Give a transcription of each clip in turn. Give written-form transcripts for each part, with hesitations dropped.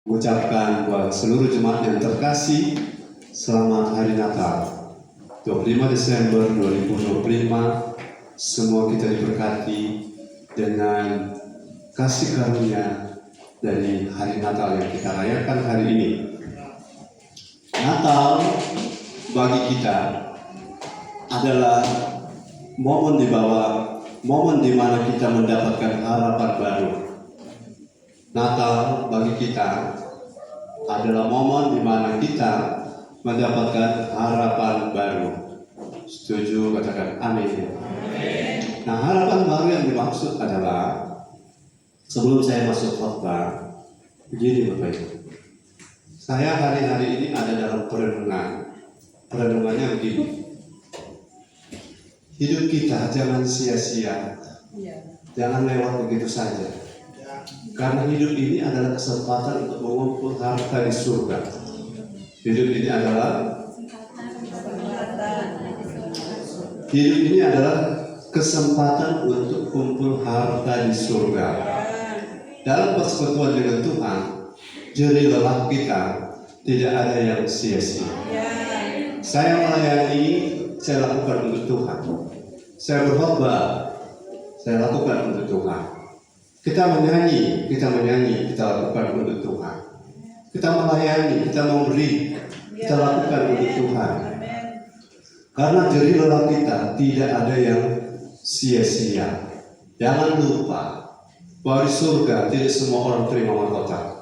Mengucapkan buat seluruh jemaat yang terkasih, selamat Hari Natal 25 Desember 2025. Semua kita diberkati dengan kasih karunia dari Hari Natal yang kita rayakan hari ini. Natal bagi kita adalah momen di mana kita mendapatkan harapan baru. Natal bagi kita adalah momen di mana kita mendapatkan harapan baru. Setuju? Katakan amin. Nah, harapan baru yang dimaksud adalah, sebelum saya masuk khotbah, begini Bapak Ibu. Saya hari-hari ini ada dalam perenungan. Perenungannya begini. Hidup kita jangan sia-sia. Jangan lewat begitu saja. Karena hidup ini adalah kesempatan untuk mengumpul harta di surga. Hidup ini adalah kesempatan untuk kumpul harta di surga. Dalam persekutuan dengan Tuhan, jerih lelah kita tidak ada yang sia-sia. Saya melayani, saya lakukan untuk Tuhan. Saya berkhotbah, saya lakukan untuk Tuhan. Kita menyanyi, kita lakukan untuk Tuhan. Kita melayani, kita memberi, kita lakukan untuk Tuhan. Karena jerih lelah kita tidak ada yang sia-sia. Jangan lupa bahwa di surga tidak semua orang terima mahkota.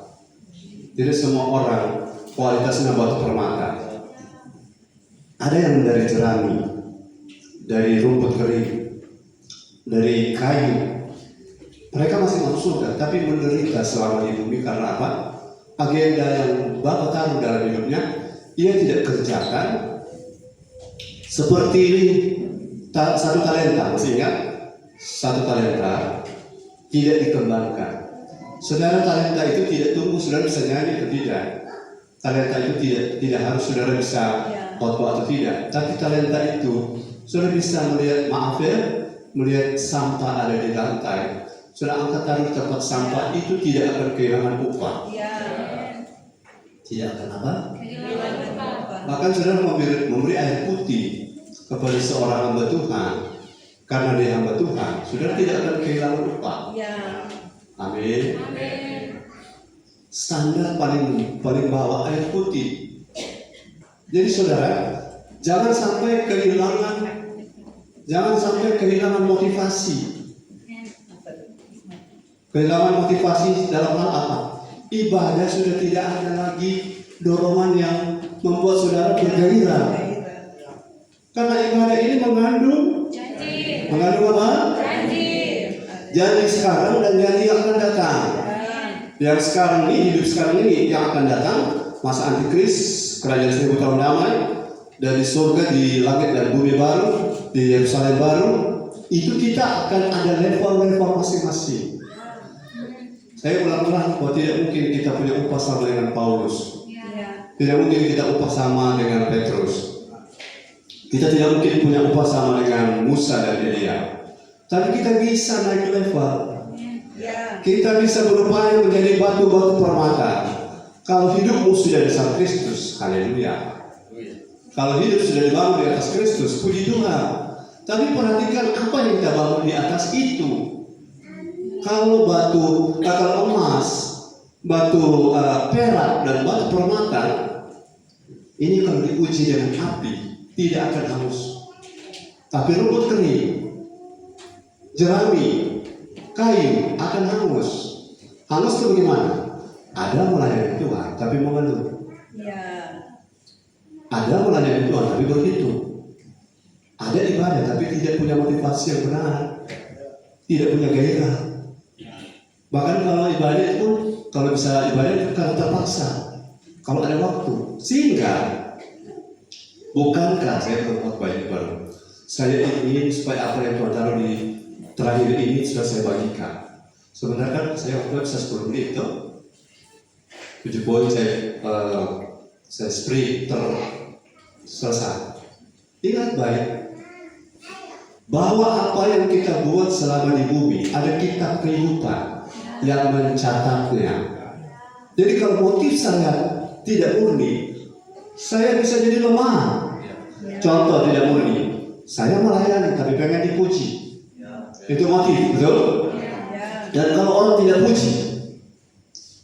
Tidak semua orang kualitasnya batu permata. Ada yang dari jerami, dari rumput kering, dari kayu. Mereka masih masuk surga, tapi menderita selama di bumi karena apa? Agenda yang Bapak taruh dalam hidupnya, ia tidak kerjakan. Seperti ini, satu talenta, masih ingat? Satu talenta tidak dikembangkan. Saudara, talenta itu tidak tumbuh, saudara bisa nyanyi atau tidak. Talenta itu tidak harus saudara bisa khotbah atau tidak. Tapi talenta itu, saudara bisa melihat sampah ada di lantai. Saudara angkat taruh tempat sampah itu tidak akan kehilangan upah. Tidak akan apa? Bahkan saudara memberi air putih kepada seorang hamba Tuhan, karena dia hamba Tuhan, saudara tidak akan kehilangan upah. Amin. Standar paling bawah air putih. Jadi saudara, jangan sampai kehilangan motivasi. Kehilangan motivasi dalam hal apa? Ibadah sudah tidak ada lagi dorongan yang membuat saudara bergairah. Karena ibadah ini mengandung janji. Mengandung apa? Janji sekarang dan janji yang akan datang. Yang sekarang ini, hidup sekarang ini yang akan datang, masa antikris, kerajaan 1000 tahun damai, dari surga di langit dan bumi baru, di Yerusalem baru, itu kita akan ada level-level masing-masing. Saya ulang-ulang bahwa tidak mungkin kita punya upah sama dengan Paulus. Tidak mungkin kita upah sama dengan Petrus. Kita tidak mungkin punya upah sama dengan Musa dan Elia. Tapi kita bisa naik level. Kita bisa berupaya menjadi batu-batu permata. Kalau hidupmu sudah di dalam Kristus, haleluya. Kalau hidup sudah dibangun di atas Kristus, puji Tuhan. Tapi perhatikan apa yang kita bangun di atas itu. Kalau emas, batu perak dan batu permata, ini kalau diuji dengan api tidak akan hangus. Tapi rumput kering, jerami, kayu akan hangus. Hangus itu bagaimana? Ada melayani Tuhan tapi mengeluh. Ada melayani Tuhan tapi berhitung. Ada ibadah tapi tidak punya motivasi yang benar, tidak punya gairah. Bahkan kalau ibadah itu, kalau bisa ibadah itu karena terpaksa, kalau ada waktu. Sehingga bukankah saya berkhotbah ini baru, saya ingin supaya apa yang Tuhan taruh di terakhir ini sudah saya bagikan. Sebenarnya kan saya waktu bisa 10 menit itu 7 poin saya sprint selesai. Ingat baik bahwa apa yang kita buat selama di bumi, ada kitab kehidupan yang mencatatnya. Jadi kalau motif saya tidak murni, saya bisa jadi lemah. Contoh tidak murni, saya melayani tapi pengen dipuji. Itu motif, betul? Dan kalau orang tidak puji,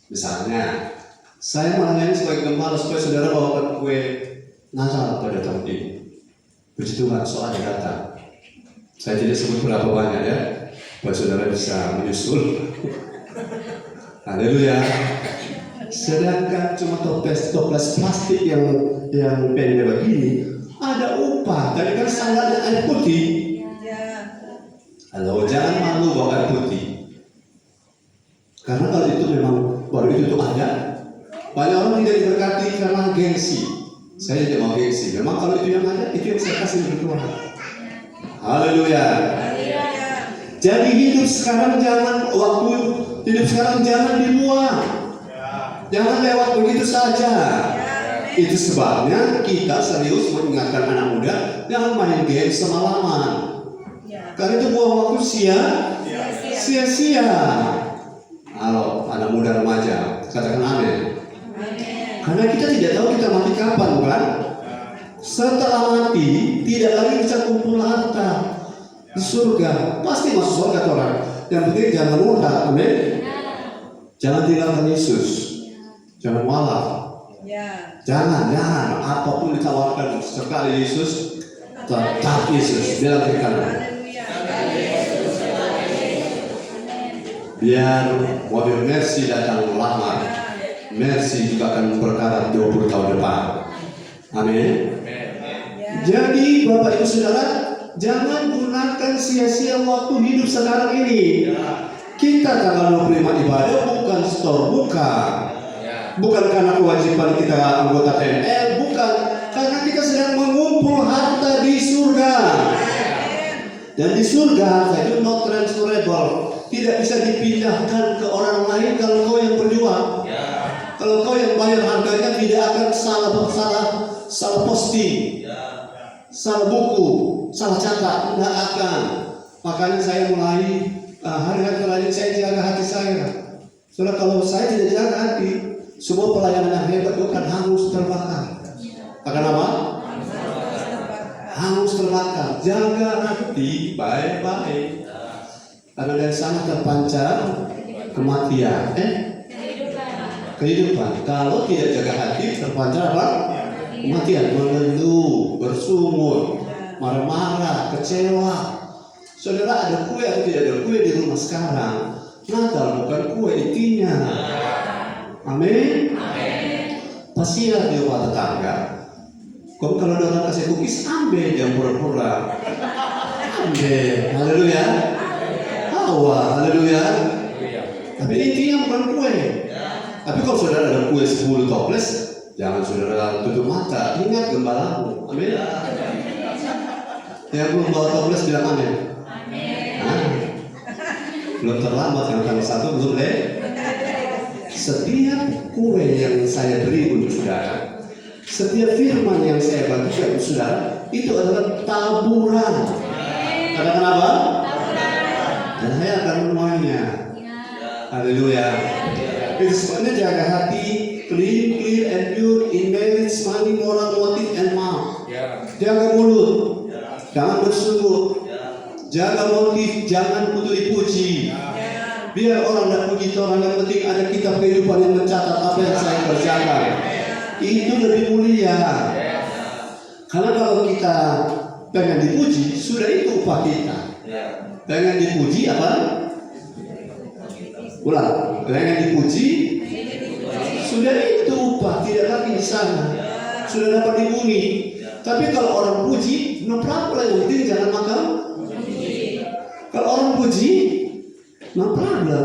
misalnya saya melayani sebagai gembala supaya saudara bawakan kue Natal pada tahun ini. Puji Tuhan, soalnya datang. Saya tidak sebut berapa banyak ya, buat saudara bisa menyusul. Haleluya. Sedangkan cuma toples plastik yang pendek begini, ada upah. Tadi kan standarnya air putih. Halo, jangan malu bawa air putih. Karena kalau itu memang baru itu ada. Banyak orang tidak diberkati karena gengsi. Saya tidak mau gengsi. Memang kalau itu yang ada, itu yang saya kasih untuk Tuhan. Haleluya. Jadi hidup sekarang jangan dibuang. Jangan lewat begitu saja. Itu sebabnya kita serius mengingatkan anak muda jangan main game semalaman. Karena itu buang waktu sia-sia. Halo, anak muda remaja, katakan amin. Karena kita tidak tahu kita mati kapan, bukan? Setelah mati, tidak lagi bisa kumpul harta di surga. Pasti masuk surga orang. Yang penting jangan murtad, amin. Jangan tinggalkan Yesus. Jangan walaf. Jangan. Apapun ditawarkan sekali Yesus, tetap Yesus. Bilang ke kanan. Biar mobil Mercy datang lama, Mercy juga akan berkarat 20 tahun depan. Amin. Jadi Bapak Ibu Saudara, jangan gunakan sia-sia waktu hidup sekarang ini. Kita tanggal 25 ibadah bukan store, bukan karena kewajiban kita anggota TNL, bukan karena kita sedang mengumpul harta di surga. Dan di surga harta itu not transferable. Tidak bisa dipindahkan ke orang lain kalau kau yang berjuang. Kalau kau yang bayar harganya tidak akan salah posting, salah buku, salah catat, tidak akan. Makanya saya mulai hari-hari terakhir saya jaga hati saya. Soalnya kalau saya tidak jaga hati, semua pelayanan yang hebat itu akan hangus terbakar. Akan apa? Hangus terbakar. Jaga hati baik-baik. Karena dari sana terpancar kematian, kehidupan. Kalau tidak jaga hati, terpancar apa? Kematian, mengeluh, bersumur, marah-marah, kecewa. Saudara, ada kue atau tidak ada kue di rumah sekarang? Natal bukan kue intinya. Amin. Pasiar di rumah tetangga. Kok kalau orang kasih cookies, ambil yang pura-pura. Ambil, haleluya. Haleluya. Tapi intinya bukan kue. Tapi kalau saudara ada kue 10 toples, jangan saudara tutup mata. Ingat gembalamu. Amin. Yang belum bawa toples bilang amin. Belum terlambat, yang tanggal 1 belum deh. Setiap kue yang saya beri untuk saudara, setiap firman yang saya bagikan untuk saudara, itu adalah taburan. Katakan apa? Dan saya akan menuainya. Haleluya. Itu sebabnya jaga hati, clear and pure in marriage, money, moral, motive, and mouth. Jaga mulut, jangan bersungguh. Jaga motif, jangan butuh dipuji. Biar orang tidak puji orang, yang penting ada kitab kehidupan yang mencatat apa yang saya kerjakan. Itu lebih mulia. Karena kalau kita pengen dipuji, sudah itu upah kita. Pengen dipuji apa? Ulang. Pengen dipuji, sudah itu upah, tidak lagi di sana. Sudah dapat dibumi. Tapi kalau orang puji, no problem. Yang penting jangan makan. Kalau orang puji, no problem.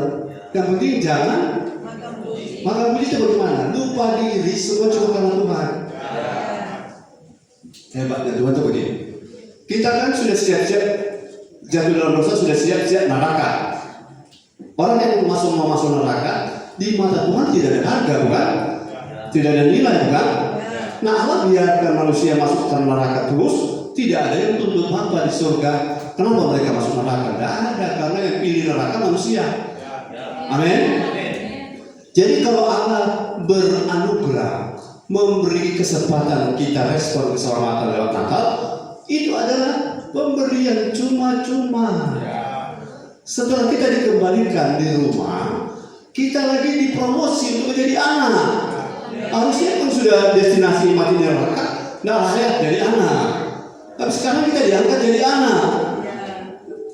Yang penting jangan makan puji. Itu bagaimana? Lupa diri, semua cuma karena Tuhan. Hebatnya Tuhan itu begini. Kita kan sudah siap-siap jatuh dalam dosa, sudah siap-siap neraka. Orang yang mau masuk neraka, di mata Tuhan tidak ada harga, bukan? Tidak ada nilai, bukan? Nah, Allah biarkan manusia masuk ke neraka terus, tidak ada yang tuntut hamba di surga. Kenapa mereka masuk neraka? Tidak ada, karena yang pilih neraka manusia. Amin. Jadi kalau Allah beranugerah, memberi kesempatan kita respon keselamatan lewat Natal, itu adalah pemberian cuma-cuma. Setelah kita dikembalikan di rumah, kita lagi dipromosi untuk menjadi anak. Harusnya kan sudah destinasi mati neraka, nah layak jadi anak. Tapi sekarang kita diangkat jadi anak.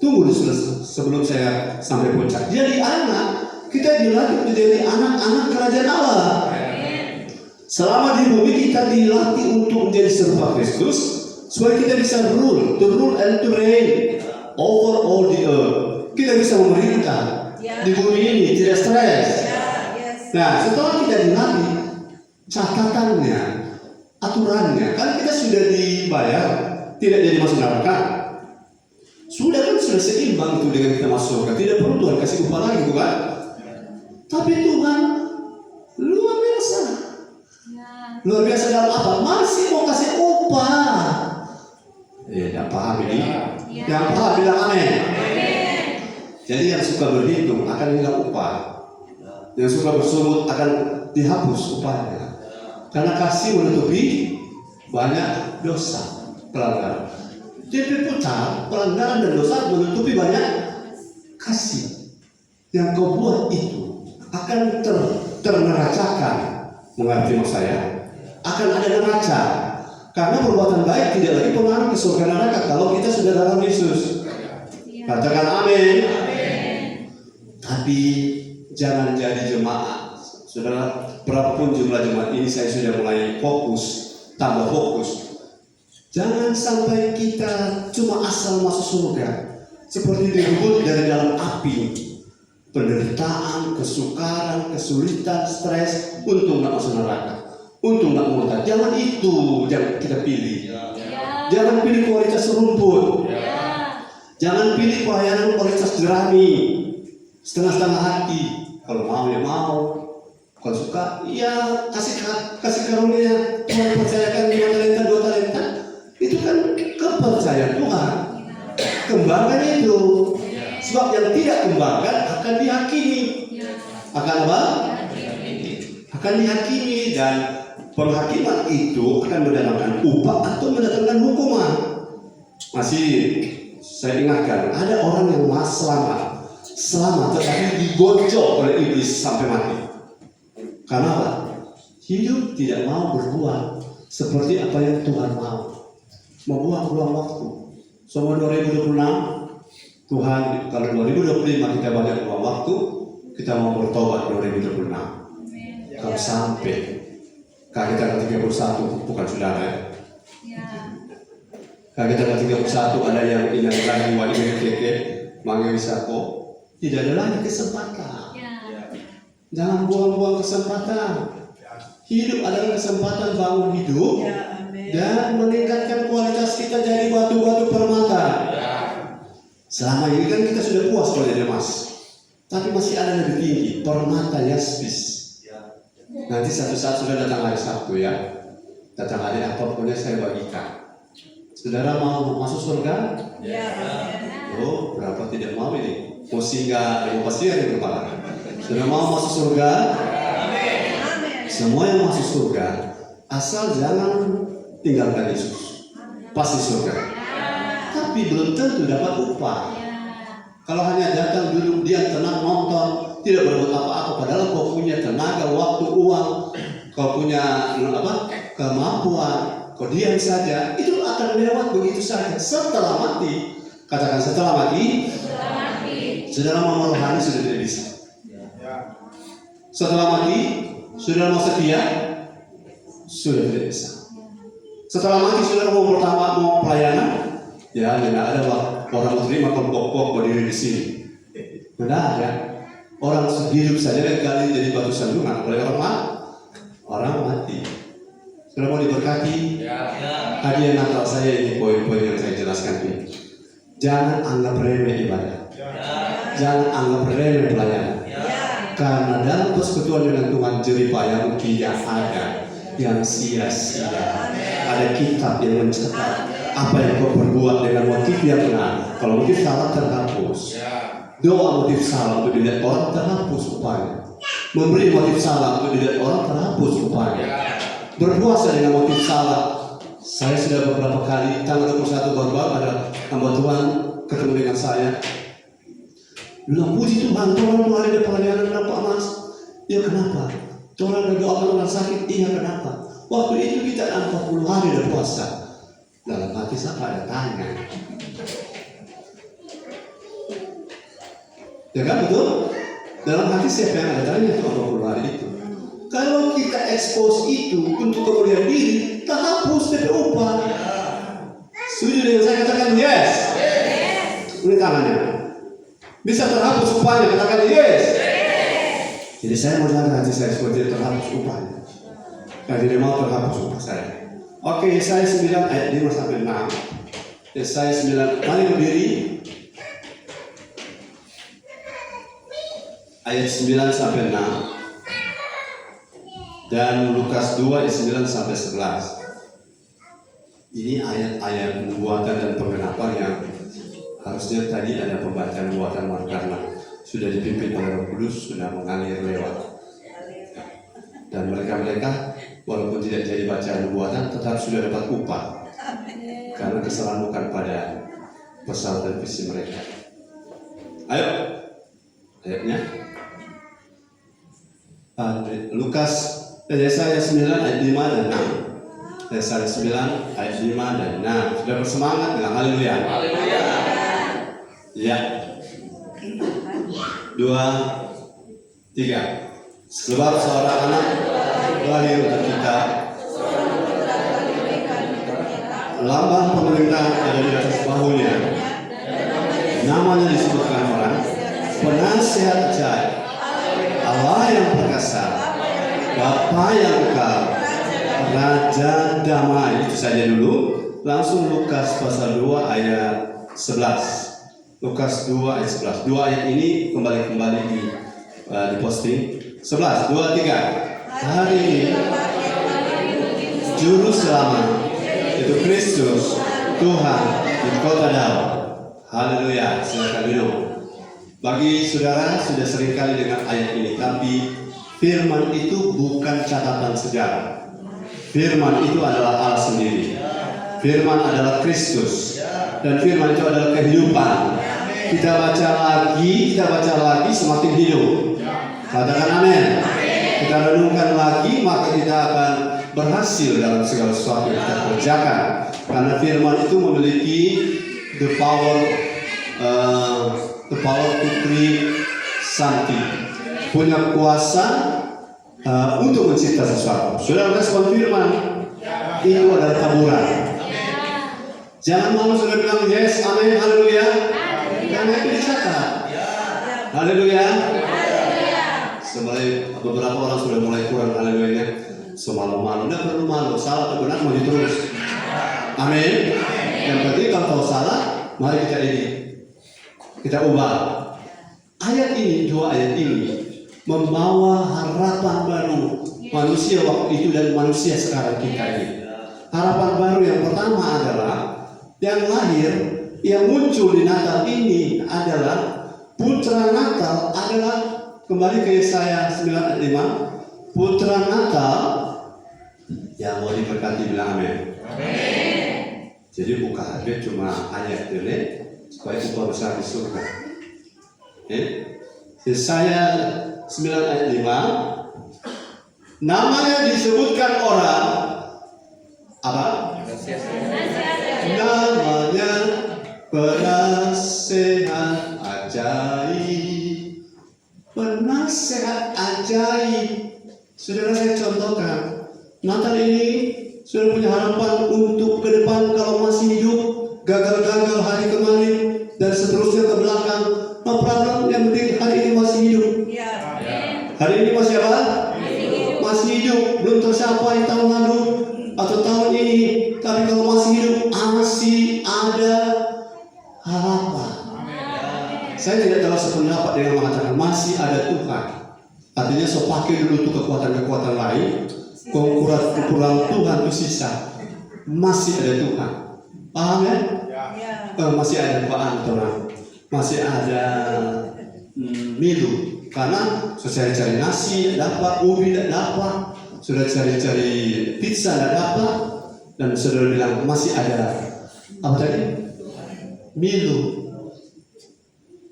Tunggu dulu sebelum saya sampai puncak. Jadi anak, kita dilatih menjadi anak-anak kerajaan Allah. Selama di bumi kita dilatih untuk menjadi serupa Kristus, supaya kita bisa rule, to rule and to reign over all the earth. Kita bisa memerintah di bumi ini, tidak stres. Nah, setelah kita dilatih, catatannya, aturannya, kan kita sudah dibayar, tidak jadi masuk neraka. Sudah seimbang itu dengan kita masuk surga. Tidak perlu Tuhan kasih upah lagi, bukan? Tapi Tuhan luar biasa. Luar biasa dalam apa? Masih mau kasih upah. Ya, tidak paham ini. Yang paham bilang amin. Jadi yang suka berhitung akan hilang upah. Yang suka bersungut akan dihapus upahnya. Karena kasih menutupi banyak dosa pelanggaran. Jadi putar, pelanggaran dan dosa menutupi banyak kasih. Yang kau buat itu akan terneracakan. Mengerti maksud saya? Akan ada neraca. Karena perbuatan baik tidak lagi pengaruh ke surga neraka kalau kita sudah dalam Yesus. Katakan amin. Tapi jangan jadi jemaat. Saudara, berapapun jumlah jemaat ini saya sudah mulai fokus, tambah fokus. Jangan sampai kita cuma asal masuk surga seperti direbut dari dalam api. Penderitaan, kesukaran, kesulitan, stres, untung nggak masuk neraka, untung nggak murtad. Jangan itu, jangan kita pilih. Jangan pilih kualitas rumput. Jangan pilih pelayanan kualitas jerami, setengah-setengah hati. Kalau mau ya mau, kalau suka ya kasih karunia. Tuhan percayakan 5 talenta 2 talenta. Itu kan kepercayaan Tuhan. Kembangkan itu. Sebab yang tidak kembangkan akan dihakimi. Akan apa? Akan dihakimi, dan penghakiman itu akan mendatangkan upah atau mendatangkan hukuman. Masih saya ingatkan, ada orang yang selamat tetapi digocok oleh iblis sampai mati. Karena apa? Hidup tidak mau berbuat seperti apa yang Tuhan mau. Membuang waktu. Selama 2026 Tuhan, kalau 2025 kita banyak buang waktu, kita mau bertobat 2026. Kalau sampai kita ke 31, bukan saudara ya. Kita ke 31 ada yang ingat lagi wajib keke, manggil wisako, tidak ada lagi kesempatan. Jangan buang-buang kesempatan. Hidup adalah kesempatan bangun hidup dan meningkatkan kualitas kita jadi batu-batu permata. Selama ini kan kita sudah puas kalau jadi emas, tapi masih ada lebih tinggi, permata yaspis. Nanti satu saat sudah datang hari Sabtu ya, datang hari apa pokoknya saya bagikan. Saudara mau masuk surga? Oh, berapa tidak mau ini? Mau singgah, mau pasti ada kepala. Saudara mau masuk surga? Semua yang masuk surga, asal jangan tinggalkan Yesus, pasti surga. Tapi belum tentu dapat upah. Kalau hanya datang duduk diam tenang nonton, tidak berbuat apa-apa, padahal kau punya tenaga, waktu, uang, kau punya kemampuan, kau diam saja, itu akan lewat begitu saja. Setelah mati, katakan setelah mati, saudara mau rohani sudah tidak bisa. Setelah mati, saudara mau setia, sudah tidak bisa. Setelah mati, saudara mau pelayanan, ya, tidak ada orang terima kelompok berdiri di sini. Benar ya? Orang hidup saja kali jadi batu sandungan oleh orang mati. Sudah mau diberkati? Hadiah Natal saya ini poin-poin yang saya jelaskan ini. Jangan anggap remeh ibadah. Jangan anggap remeh pelayanan. Karena dalam persekutuan dengan Tuhan jeripaya tidak ada yang sia-sia. Ada kitab yang mencatat apa yang kau perbuat dengan motif yang benar. Kalau motif salah terhapus. Doa motif salah untuk dilihat orang terhapus upahnya. memberi motif salah untuk dilihat orang terhapus upahnya. Berpuasa dengan motif salah. Saya sudah beberapa kali tanggal 21 baru ada hamba Tuhan ketemu dengan saya. Bilang, puji Tuhan, Tuhan hari ada pelayanan Pak Mas. Ya kenapa? Tuhan ada doakan orang sakit. Iya kenapa? Waktu itu kita 40 hari ada puasa. Dalam hati saya ada tanya. Ya kan betul? Dalam hati siapa yang ada tanya itu 40 hari itu. Kalau kita expose itu untuk kemuliaan diri, tak hapus DP upah. Setuju dengan saya katakan yes? Ini tangannya. Bisa terhapus upahnya, katakan yes. Jadi saya mau jaga hati saya supaya tidak terhapus upahnya. Dan tidak mau terhapus upah saya. Oke, Yesaya 9 ayat 5 sampai 6. Yesaya 9, mari berdiri. Ayat 9 sampai 6. Dan Lukas 2 ayat 9 sampai 11. Ini ayat-ayat nubuatan dan penggenapan yang harusnya tadi ada pembacaan nubuatan karena sudah dipimpin oleh Roh Kudus, sudah mengalir lewat. Dan mereka walaupun tidak jadi bacaan nubuatan tetap sudah dapat upah. Karena kesalahan bukan pada pesan dan visi mereka. Ayo, ayatnya. Lukas Yesaya 9 ayat 5 dan 6. Yesaya 9 ayat 5 dan 6. Sudah bersemangat dengan haleluya. Haleluya. Ya. 2, 3. Sebab seorang anak lahir untuk kita, lambang pemerintahan ada di atas bahunya, namanya disebutkan orang penasihat ajaib, Allah yang perkasa, Bapa yang kekal, Raja damai. Itu saja dulu. Langsung Lukas pasal 2 ayat 11. Lukas 2 ayat 11. 2 ayat ini kembali di posting. 11, 2, 3. Hari ini Juru Selamat itu Kristus Tuhan di kota Daud. Haleluya. Silakan duduk. Bagi saudara sudah sering kali dengan ayat ini, tapi firman itu bukan catatan sejarah. Firman itu adalah Allah sendiri. Firman adalah Kristus. Dan firman itu adalah kehidupan. Kita baca lagi semakin hidup. Katakan amin. Kita renungkan lagi, maka kita akan berhasil dalam segala sesuatu yang kita kerjakan. Karena firman itu memiliki the power to create something. Punya kuasa untuk mencipta sesuatu. Sudah respon firman itu adalah taburan. Jangan malu sudah bilang yes, amin, haleluya. Karena itu dicatat. Haleluya. Sebenarnya beberapa orang sudah mulai kurang haleluya. Semalu-malu, tidak perlu malu. Salah atau benar maju terus. Amin. Yang penting kalau salah, mari kita ubah. Ayat ini, 2 ayat ini membawa harapan baru manusia waktu itu dan manusia sekarang kita ini. Harapan baru yang pertama adalah yang lahir, yang muncul di Natal ini adalah putra Natal adalah, kembali ke Yesaya 9 ayat 5, putra Natal yang mau diberkati, bilang amin. Amin. Jadi buka habis cuma ayat ini supaya kita besar di surga. Yesaya 9 ayat 5, namanya disebutkan orang apa? Namanya penasehat ajaib. Penasehat ajaib. Saudara, saya contohkan, Natal ini sudah punya harapan untuk ke depan. Kalau masih hidup, gagal-gagal hari kemarin dan seterusnya ke belakang, no problem. Yang penting hari ini masih hidup. Hari ini masih apa? Masih hidup. Belum tercapai tahun lalu atau tahun ini, tapi kalau masih hidup, masih ada harapan. Saya tidak tahu sependapat dengan mengatakan masih ada Tuhan. Artinya so pakai dulu tuh kekuatan-kekuatan lain, kekuatan Tuhan itu sisa. Masih ada Tuhan. Paham ya? Masih ada Tuhan, masih ada milu. Karena sudah cari nasi tidak dapat, ubi tidak dapat, sudah cari pizza tidak dapat, dan saudara bilang masih ada apa tadi? Milo.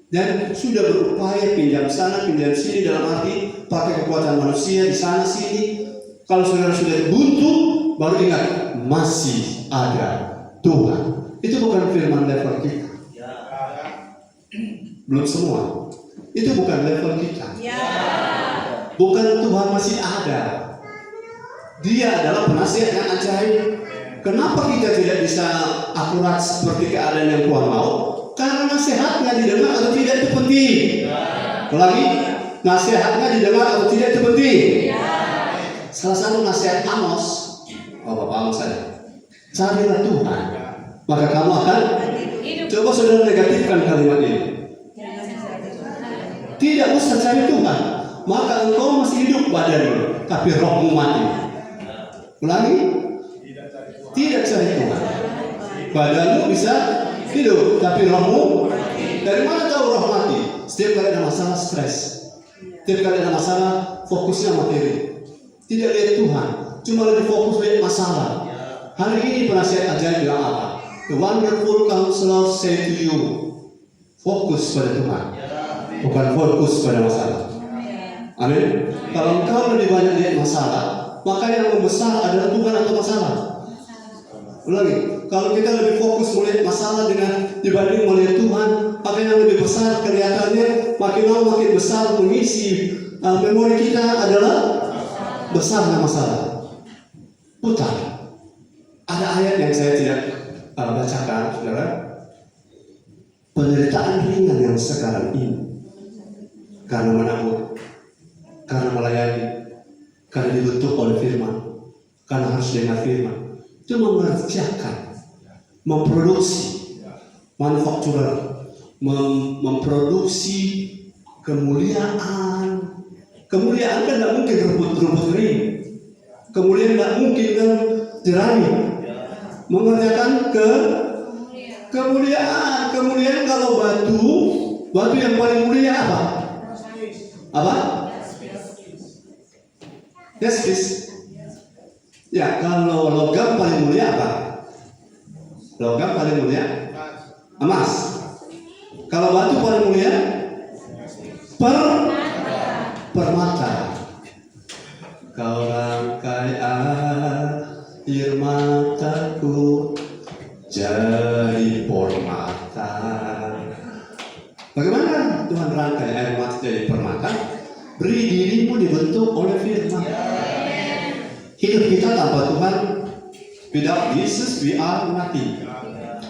Dan sudah berupaya pinjam sana, pinjam sini, dalam arti pakai kekuatan manusia di sana sini. Kalau saudara sudah buntu, baru ingat masih ada Tuhan. Itu bukan firman level kita. Belum semua. Itu bukan level kita. Bukan Tuhan masih ada. Dia adalah penasihat yang ajaib. Kenapa kita tidak bisa akurat seperti keadaan yang Tuhan mau? Karena nasihatnya didengar atau tidak itu penting. Ulangi, nasihatnya didengar atau tidak itu penting. Salah satu nasihat Amos, Bapak Amos saja. Carilah Tuhan, maka kamu akan hidup. Coba saudara negatifkan kalimat ini. Tidak usah cari Tuhan, maka engkau masih hidup badanmu, tapi rohmu mati. Ulangi, tidak cari Tuhan, badanmu bisa hidup, tapi rohmu dari mana tahu roh mati? Setiap kali ada masalah stres, setiap kali ada masalah fokusnya materi, tidak lihat Tuhan, cuma lebih fokus lihat masalah. Hari ini penasihat ajaib bilang apa? The wonderful counselor say to you, fokus pada Tuhan, bukan fokus pada masalah. Amin. Kalau engkau lebih banyak lihat masalah, maka yang membesar adalah Tuhan atau masalah? Ulangi, kalau kita lebih fokus melihat masalah dibanding melihat Tuhan, maka yang lebih besar kelihatannya makin lama makin besar mengisi memori kita adalah besarnya masalah. Putar. Ada ayat yang saya tidak bacakan, saudara. Penderitaan ringan yang sekarang ini karena menabur, karena melayani, karena dibentuk oleh firman, karena harus dengar firman, itu mengerjakan, memproduksi, manufakturer, memproduksi kemuliaan. Kemuliaan kan tidak mungkin rumput kering, kemuliaan tidak mungkin kan jerami. Mengerjakan kemuliaan kalau batu yang paling mulia apa? Jaspis. Ya, kalau logam paling mulia apa? Logam paling mulia emas. Kalau batu paling mulia permata. Kau rangkai air mataku jadi permata. Bagaimana Tuhan rangkai air mata jadi permata? Beri dirimu dibentuk oleh firman. Hidup kita tanpa Tuhan, without Jesus we are nothing.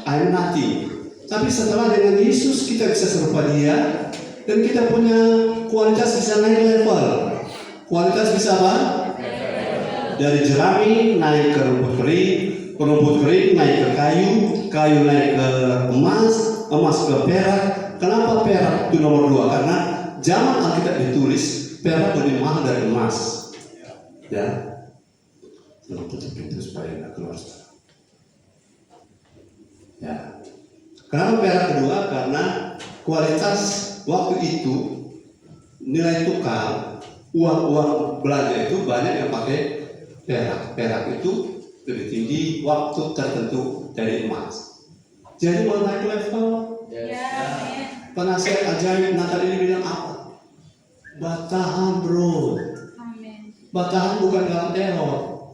I'm nothing. Tapi setelah dengan Yesus kita bisa serupa Dia, dan kita punya kualitas bisa naik level. Kualitas bisa apa? Dari jerami naik ke rumput kering naik ke kayu naik ke emas ke perak. Kenapa perak itu nomor 2? Karena zaman Alkitab ditulis perak lebih mahal dari emas. Ya, tolong tutup pintu supaya nggak keluar. Ya, kenapa perak kedua? Karena kualitas waktu itu nilai tukar uang belanja itu banyak yang pakai perak. Perak itu lebih tinggi waktu tertentu dari emas. Jadi mau naik level. Penasihat ajaib Natal ini bilang apa? Batahan bro. Batahan bukan dalam error.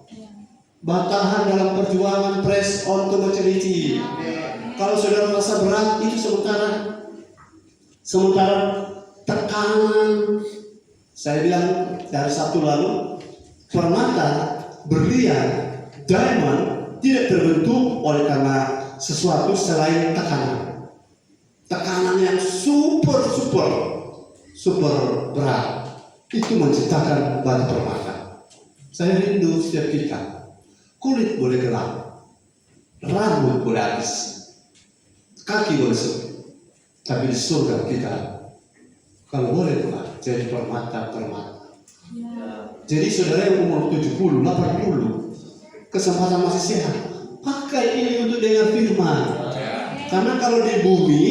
Batahan dalam perjuangan, press on to maturity. Kalau saudara merasa berat, itu sementara tekanan. Saya bilang dari Sabtu lalu, permata, berlian, diamond tidak terbentuk oleh karena sesuatu selain tekanan. Tekanan yang super berat itu menciptakan batu permata. Saya rindu setiap kita. Kulit boleh gelap, rambut boleh habis, kaki boleh sempit, tapi di surga kita kalau boleh Tuhan jadi permata. Jadi saudara yang umur 70, 80 kesempatan masih sehat, pakai ini untuk dengar firman. Karena kalau di bumi,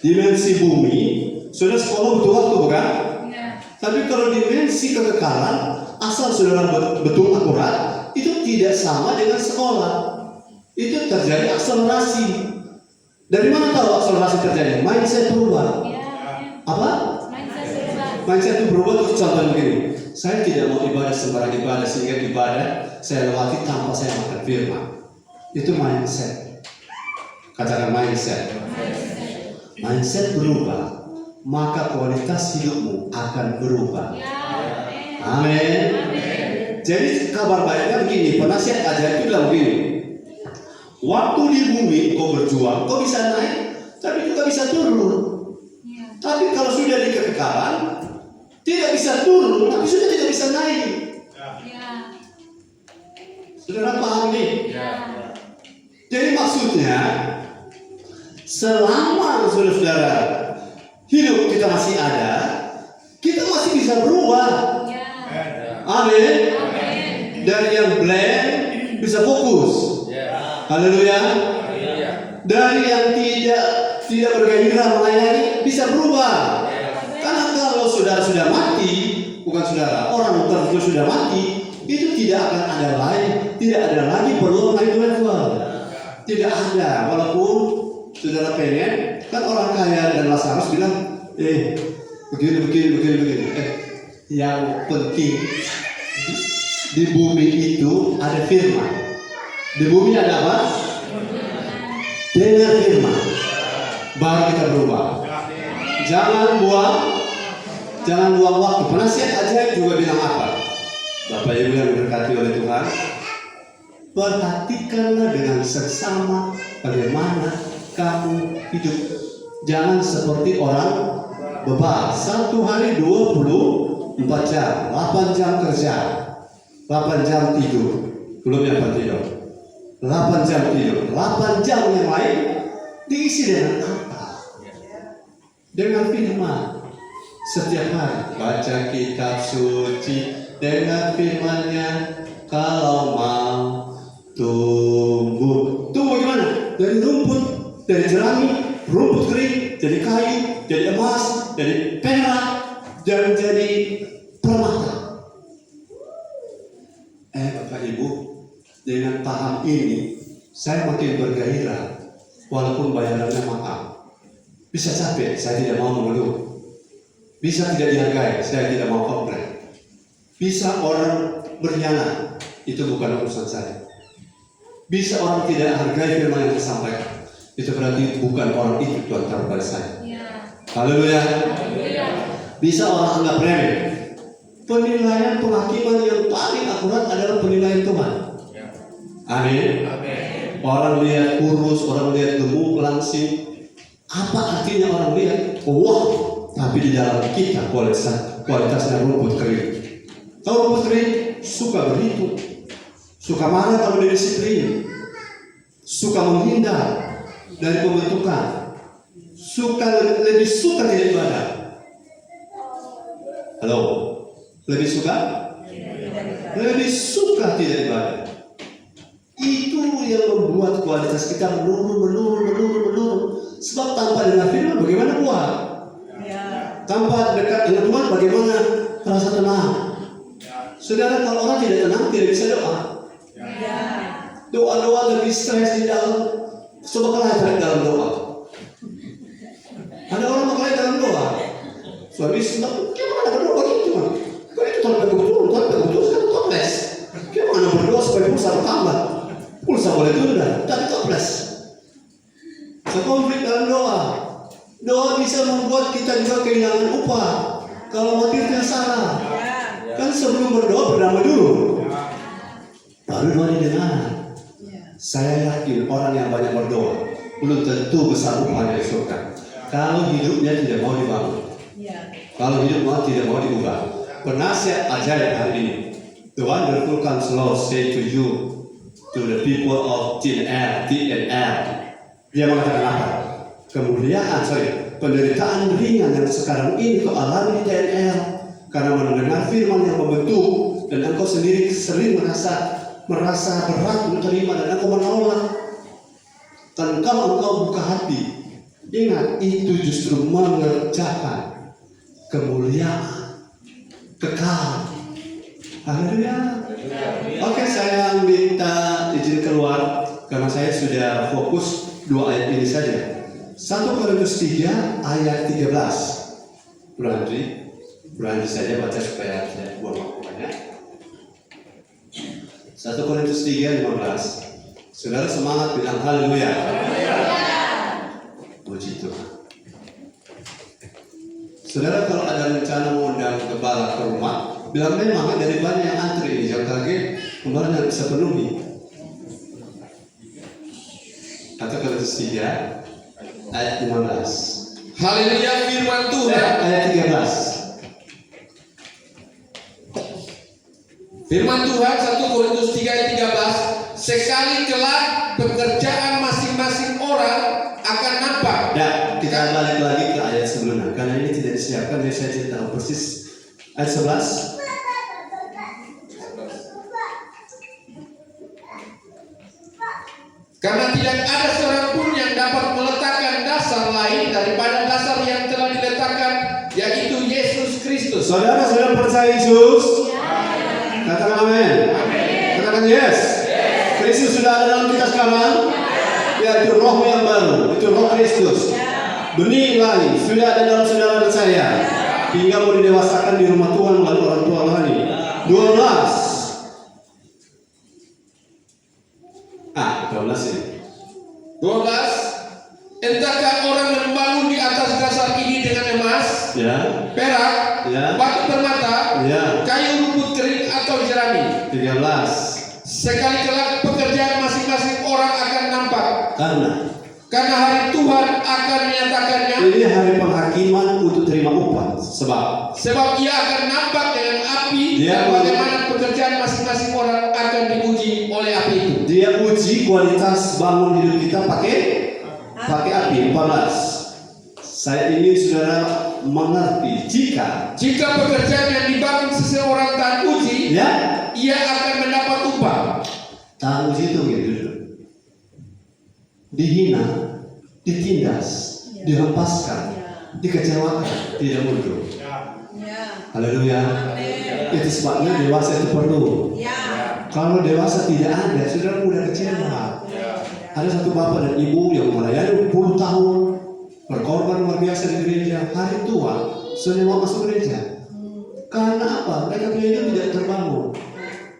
dimensi bumi, Sudah sekolah butuh waktu bukan? Ya. Tapi kalau dimensi kekekalan, asal saudara betul akurat, itu tidak sama dengan sekolah. Itu terjadi akselerasi. Dari mana tahu akselerasi terjadi? Mindset berubah. Ya. Apa? Mindset berubah. Mindset itu berubah. Terus contoh begini, saya tidak mau ibadah sembarang ibadah, sehingga ibadah saya lewati tanpa saya makan firman. Itu mindset. Katakan mindset. Mindset berubah, maka kualitas hidupmu akan berubah. Ya. Amin. Jadi kabar baiknya begini, penasihat ajaib itu bilang begini, waktu di bumi kau berjuang, kau bisa naik, tapi juga bisa turun. Ya. Tapi kalau sudah di kekekalan, tidak bisa turun, tapi sudah tidak bisa naik. Ya. Saudara paham nih? Ya. Jadi maksudnya, selama saudara hidup kita masih ada, kita masih bisa berubah. Ya. Amin. Amin. Dari yang blank bisa fokus. Haleluya. Dari yang tidak bergairah melayani bisa berubah. Karena kalau saudara sudah mati, bukan saudara, orang tertentu sudah mati, itu tidak akan ada lagi perlu naik level. Tidak ada, walaupun saudara pengen, kan orang kaya dan Lazarus bilang, begini. Yang penting di bumi itu ada firman. Di bumi ada apa? Dengar firman, baru kita berubah. Jangan buang waktu. Penasihat ajaib juga bilang apa? Bapak Ibu yang diberkati oleh Tuhan, perhatikanlah dengan seksama bagaimana kamu hidup. Jangan seperti orang bebas. Satu hari 24 jam, 8 jam kerja, 8 jam tidur. Belum yang tidur. 8 jam tidur, 8 jam yang lain diisi dengan apa? Dengan firman. Setiap hari baca kitab suci, dengan firman-Nya. Kalau mau tumbuh gimana? Dari rumput, dari jerami, rumput kering, jadi kayu, jadi emas, jadi perak, dan jadi permata. Bapak Ibu, dengan paham ini, saya makin bergairah, walaupun bayarannya mahal. Bisa capek, saya tidak mau mengeluh. Bisa tidak dihargai, saya tidak mau komplain. Bisa orang berkhianat, itu bukan urusan saya. Bisa orang tidak hargai firman yang disampaikan, itu berarti bukan orang itu Tuhan taruh pada saya. Haleluya. Bisa orang anggap remeh. Penilaian penghakiman yang paling akurat adalah penilaian Tuhan. Amin. Orang lihat kurus, orang lihat gemuk, langsing. Apa artinya orang lihat? Wah, tapi di dalam kita kualitasnya rumput kering. Tahu rumput kering? Suka berhitung, suka marah kalau didisiplin, suka menghindar dari pembentukan, lebih suka tidak ibadah. Halo, lebih suka tidak ibadah. Itu yang membuat kualitas kita menurun. Sebab tanpa dengar firman bagaimana buat? Tanpa dekat dengan Tuhan bagaimana rasa tenang? Saudara, kalau orang tidak tenang tidak bisa doa. Doa lebih stres di dalam. Coba kalian dalam doa. Ada orang makanya dalam doa. Suami sedang, gimana berdoa gitu kan? Kalau itu tanpa kebetulan sekarang toples. Gimana berdoa supaya pulsa bertambah? Pulsa boleh tunda, tapi toples. Sekonflik dalam doa. Doa bisa membuat kita juga kehilangan upah kalau motifnya salah. Kan sebelum berdoa berdamai dulu, baru doa didengar. Saya yakin orang yang banyak berdoa belum tentu besar upahnya di surga. Kalau hidupnya tidak mau dibangun, kalau hidup tidak mau diubah. Penasihat ajaib hari ini, the wonderful counselor say to you, to the people of TNL, dia mengatakan apa? Penderitaan ringan yang sekarang ini kau alami di TNL karena mendengar firman yang membentuk, dan engkau sendiri sering merasa berat untuk terima dan engkau menolak. Dan kalau engkau buka hati Ingat, itu justru mengerjakan kemuliaan kekal. Haleluya. Oke, saya minta izin keluar karena saya sudah fokus 2 ayat ini saja. 1 Korintus 3 ayat 13. Berhenti saja baca supaya tidak buang waktu banyak. 1 Korintus 3 15. Saudara semangat bilang haleluya. Puji Tuhan. Saudara kalau ada rencana mengundang gembala ke rumah, bilang memang dari banyak yang antri ini, jangan kaget gembala tidak bisa penuhi. 1 Korintus 3 ayat 15. Haleluya, firman Tuhan. Ayat 13. Firman Tuhan 1 Korintus 3 ayat 13. Sekali kelak pekerjaan masing-masing orang akan nampak. Ya, kita balik lagi ke ayat sebelumnya karena ini tidak disiapkan, jadi saya tidak tahu persis. Ayat 11. Karena tidak ada seorang pun yang dapat meletakkan dasar lain daripada dasar yang telah diletakkan, yaitu Yesus Kristus. Saudara sudah percaya Yesus? Katakan amin. Katakan yes. Kristus sudah ada dalam kita sekarang. Ya, itu roh yang baru, itu roh Kristus. Benih ilahi sudah ada dalam saudara dan saya. Hingga mau didewasakan di rumah Tuhan melalui orang tua rohani. 12 ini. 12. Entahkah orang membangun di atas dasar ini dengan emas, Ya. perak, Ya. batu permata, Ya. kayu rumput kering atau jerami. 13. Sekali kelak pekerjaan masing-masing orang akan nampak. Karena hari Tuhan akan menyatakannya. Ini hari penghakiman untuk terima upah. Sebab ia akan nampak dengan api. Dia dan bagaimana pekerjaan masing-masing orang akan diuji oleh api itu. Dia uji kualitas bangun hidup kita pakai api. 14. Saya ingin saudara mengerti jika pekerjaan yang dibangun seseorang tahan uji, ya, ia akan mendapat upah. tahan uji itu gitu. Dihina, ditindas, dihempaskan, dikecewakan, tidak mundur. Haleluya. Itu sebabnya dewasa itu perlu. Kalau dewasa tidak ada, saudara mudah kecewa. Ada satu bapak dan ibu yang melayani 10 tahun, berkorban luar biasa di gereja. Hari tua, sudah mau masuk gereja. Karena apa? Mereka punya hidup tidak terbangun.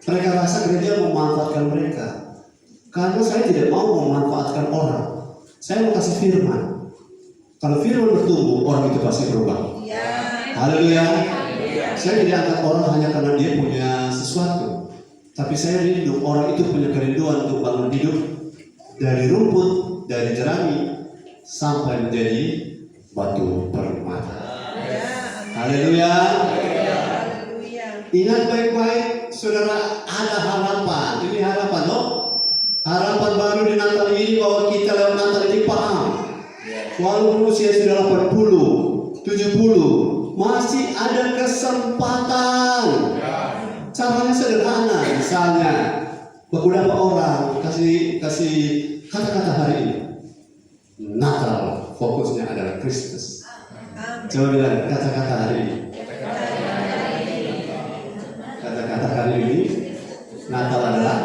Mereka rasa gereja memanfaatkan mereka. Karena saya tidak mau memanfaatkan orang. Saya mau kasih firman. Kalau firman bertumbuh, orang itu pasti berubah. Haleluya. Saya tidak angkat orang hanya karena dia punya sesuatu. Tapi saya rindu orang itu punya kerinduan untuk bangun hidup. Dari rumput, dari jerami, sampai menjadi batu permata. Haleluya. Ingat baik-baik, saudara, ada harapan. Ini harapan, loh. Harapan baru di Natal ini bahwa kita lewat Natal ini paham. Walaupun usia sudah 80, 70, masih ada kesempatan. Caranya sederhana, misalnya beberapa orang kasih kata-kata hari ini. Natal fokusnya adalah Kristus. Coba bilang kata-kata hari ini. Kata-kata hari ini Natal adalah.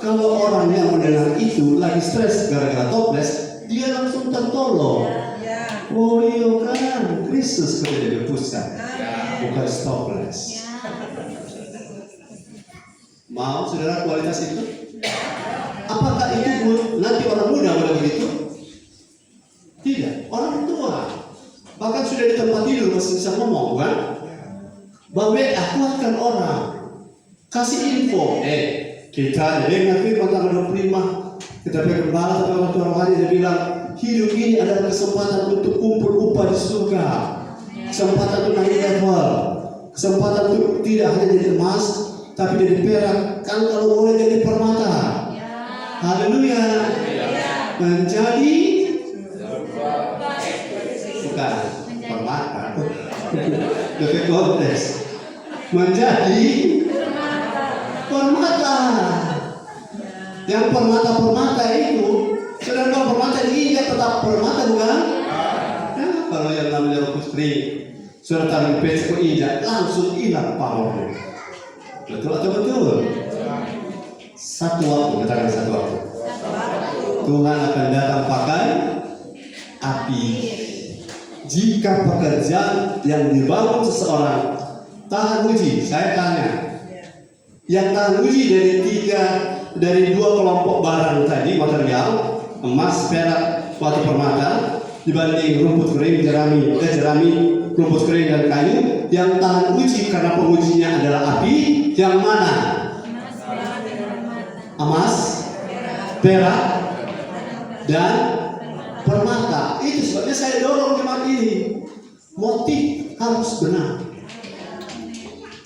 Kalau orang yang mendengar itu lagi stres gara-gara toples, dia langsung tertolong. Oh iya kan, Kristus kerja di pusat, bukan toples. Mau saudara kualitas itu? Apakah itu nanti orang muda boleh begitu? Tidak, orang tua. Bahkan sudah di tempat tidur masih bisa ngomong, kan? Bahwa kuatkan orang, kasih info. Kita dengar firman tanggal 25, kita bergembala sampai waktu rohani dia bilang, hidup ini adalah kesempatan untuk kumpul upah di surga, kesempatan untuk naik level, kesempatan untuk tidak hanya jadi emas, tapi jadi perak, kan kalau boleh jadi permata. Haleluya. Menjadi bukan permata, lebih kontes. Menjadi permata. Yang permata itu, sedangkan permata ini dia tetap yang namanya rumput kering. Saudara taruh di pecek injak, langsung hilang pamornya. Betul atau betul? Satu waktu, katakan satu waktu. Tuhan akan datang pakai api. Jika pekerjaan yang dibangun seseorang tahan uji, saya tanya, yang tahan uji dari dua kelompok barang tadi, material, emas, perak, batu permata, dibanding rumput kering, jerami, rumput kering dan kayu, yang tahan uji karena pengujinya adalah api, yang mana? Emas, perak, dan permata. Itu sebabnya saya dorong jemaat ini, motif harus benar.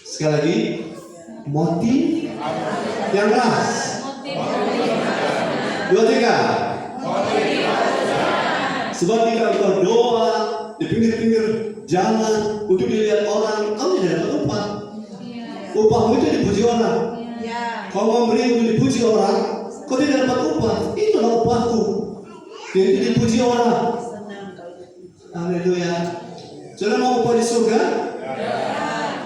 Sekali lagi, motif yang keras. Dua, tiga. Sebab jika engkau doa di pinggir-pinggir jalan untuk dilihat orang, kamu tidak dapat upah. Upahmu itu dipuji orang. Kau memberi untuk dipuji orang, kau tidak dapat upah. Itulah upahku. Yaitu dipuji orang. Haleluya. Saudara mau upah di surga?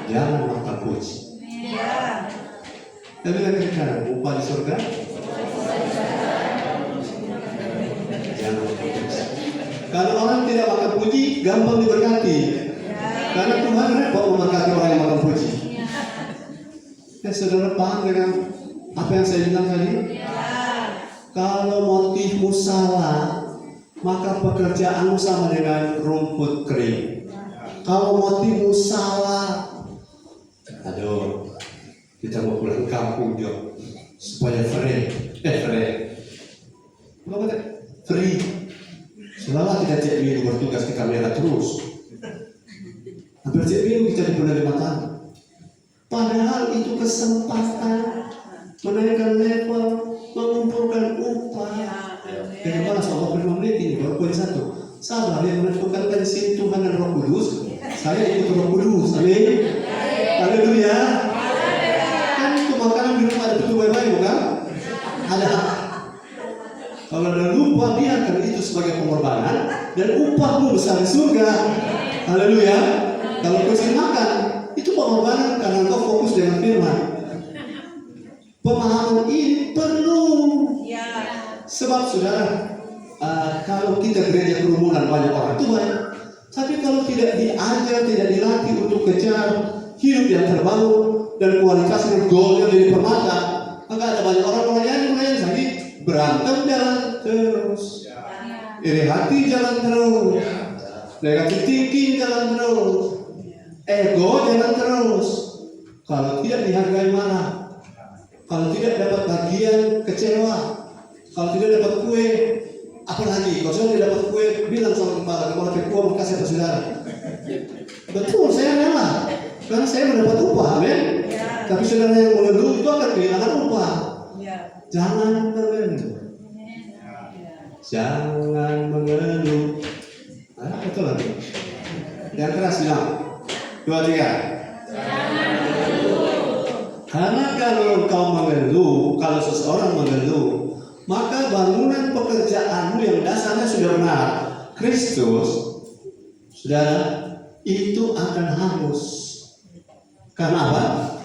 Jangan makan puji. Tapi kira-kira upah di surga? Jangan makan puji. Kalau orang tidak makan puji, gampang diberkati. Karena Tuhan repot memberkati orang yang makan puji. Saudara paham dengan apa yang saya bilang tadi? Kalau motifmu salah, maka pekerjaanmu sama dengan rumput kering. Kalau motifmu salah, aduh, kita mau pulang kampung Jo, supaya free. Selama kita cek minggu bertugas di kamera terus, hampir cek minggu kita di penerima tamu. Padahal itu kesempatan menaikkan level, mengumpulkan upah. Bagaimana selama 5 menit ini baru poin 1. Sabar yang menentukan dari sini Tuhan dan Roh Kudus. Saya ikut Roh Kudus. Amin. Haleluya. Kan itu makanan di rumah ada tutup baik-baik bukan? Ada. Kalau ada lupa, biarkan itu sebagai pengorbanan dan upahmu besar di surga. Haleluya. Kalau kau makan, itu pengorbanan karena kau fokus dengan firman. Pemahaman ini perlu. Sebab saudara, kalau kita gereja kerumunan banyak orang itu baik. Tapi kalau tidak diajar, tidak dilatih untuk kejar hidup yang terbangun dan kualitasnya goalnya dari permata, maka ada banyak orang yang sakit, berantem jalan terus, iri hati jalan terus, negatif thinking jalan terus, ego jalan terus. Kalau tidak dihargai marah, kalau tidak dapat bagian kecewa, kalau tidak dapat kue, apalagi kalau sudah dapat kue, bilang sama kepala kue mau kasih ke saudara. Betul, saya rela, karena saya mendapat upah, amin. Tapi saudara yang mengeluh itu akan kehilangan upah. Jangan mengeluh. Jangan mengeluh. Betul lagi. Yang keras bilang. 2, 3. Karena kalau engkau mengeluh, kalau seseorang mengeluh, maka bangunan pekerjaanmu yang dasarnya sudah benar, Kristus, saudara, itu akan hangus. Karena apa?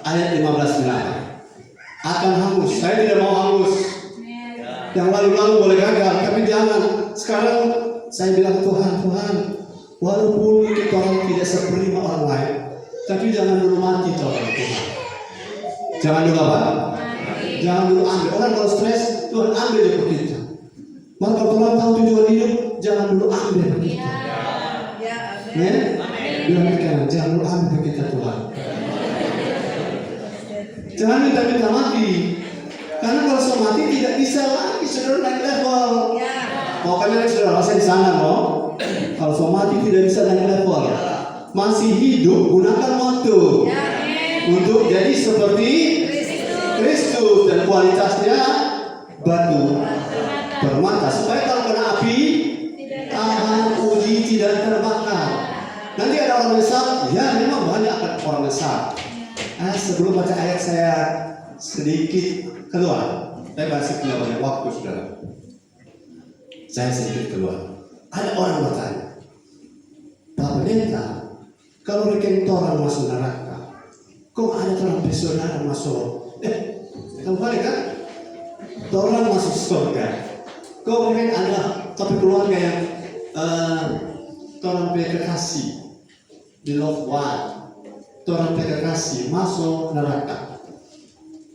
Ayat 15 bilang akan hangus. Saya tidak mau hangus. Yang lalu-lalu boleh gagal, tapi jangan. Sekarang saya bilang Tuhan, walaupun kita orang tidak seprima orang lain, tapi jangan dulu mati Tuhan. Jangan dulu apa? Jangan dulu ambil. Orang kalau stres, Tuhan ambil dari kita. Maka kalau Tuhan tahu tujuan hidup, jangan dulu ambil dari kita. Jangan dulu ambil dari kita Tuhan. Jangan minta mati. Karena kalau sudah mati tidak bisa lagi saudara naik level. Pokoknya saudara saya di sana loh. Kalau sudah mati tidak bisa naik level. Masih hidup gunakan waktu untuk jadi seperti Kristus dan kualitasnya batu permata supaya kalau kena api tahan uji tidak terbakar. Nanti ada orang besar, ya memang banyak orang besar. Sebelum baca ayat saya sedikit keluar. Saya masih punya banyak waktu saudara. Saya sedikit keluar. Ada orang bertanya, Pak Pendeta, kalau rekan orang masuk neraka, kok ada orang bersaudara masuk? Kamu balik kan? Orang masuk surga. Kok mungkin ada tapi keluarga yang orang berkasih di love one, orang berkasih masuk neraka.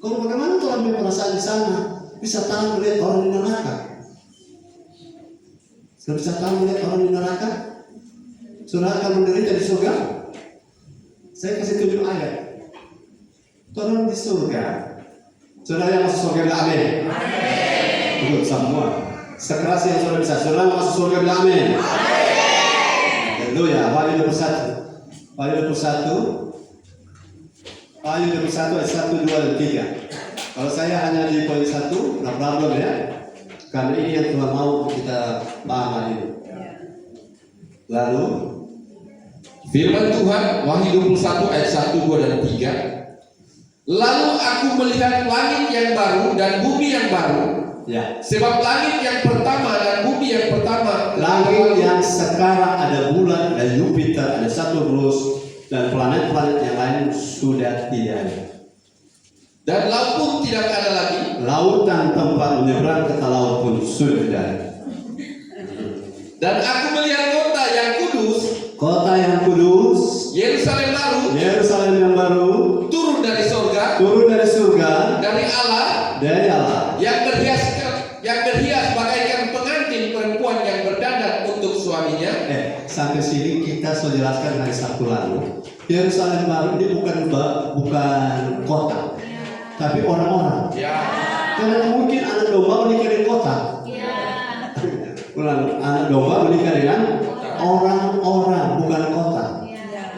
Kalau bagaimana orang berperasaan di sana bisa tahu melihat orang di neraka? Bisa tahu melihat orang di neraka? Saudara akan menderita di surga? Saya kasih tunjuk ayat. Orang di surga. Saudara yang masuk surga bilang amin. Amin. Semua. Sekeras yang saudara bisa. Saudara masuk surga bilang amin. Haleluya. Wahyu 21. Wahyu 21. Wahyu 21 ayat 1, 2, dan 3. Kalau saya hanya di poin 1, nah problem ya. Karena ini yang Tuhan mau kita paham hari ini. Lalu firman Tuhan Wahyu 21 ayat 1, 2, dan 3. Lalu aku melihat langit yang baru dan bumi yang baru. ya, Sebab langit yang pertama dan bumi yang pertama, langit yang sekarang ada bulan, ada Jupiter, ada Saturnus, dan planet-planet yang lain sudah tidak ada. dan laut pun tidak ada lagi. Lautan tempat menyeberang ke laut pun sudah tidak ada. Dan aku melihat kota yang kudus, Kota yang kudus, Yerusalem baru, Yerusalem yang baru, turun dari surga, turun dari surga, dari Allah, yang berhias bagaikan pengantin perempuan yang berdandan untuk suaminya. Sampai sini kita sudah jelaskan hari Sabtu lalu. Yerusalem baru ini bukan kota, tapi orang-orang. Ya. Karena mungkin anak domba menikah di kota. Anak domba menikah dengan orang-orang, bukan kota.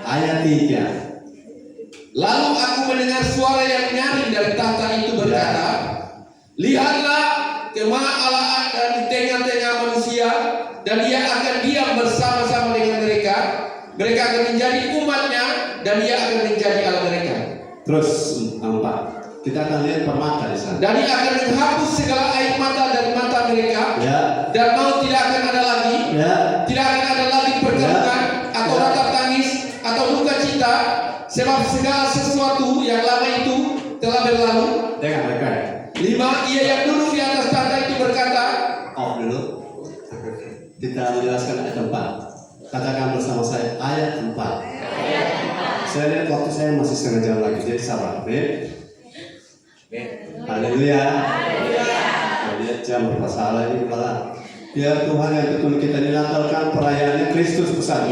Ayat 3. Lalu aku mendengar suara yang nyaring dari tahta itu berkata, lihatlah, kemah Allah ada di tengah-tengah manusia, dan Ia akan diam bersama-sama dengan mereka. Mereka akan menjadi umatnya, dan Ia akan menjadi Allah mereka. Terus 4. Kita akan lihat permata di sana. Dan Ia akan menghapus segala air mata dari mata mereka, dan maut tidak akan ada lagi. Tidak akan ada lagi pergumulan atau ratap tangis atau duka cita, sebab segala sesuatu yang lama itu telah berlalu. Dengar mereka. 5. Ia yang duduk di atas tahta itu berkata, Off dulu. Kita menjelaskan ayat 4. Katakan bersama saya ayat 4. Saya lihat waktu saya masih setengah jam lagi, jadi sabar. Haleluya. Lihat jam berpasalah ini kepala. Ya Tuhan yang betul kita dinatalkan perayaannya Kristus bersatu.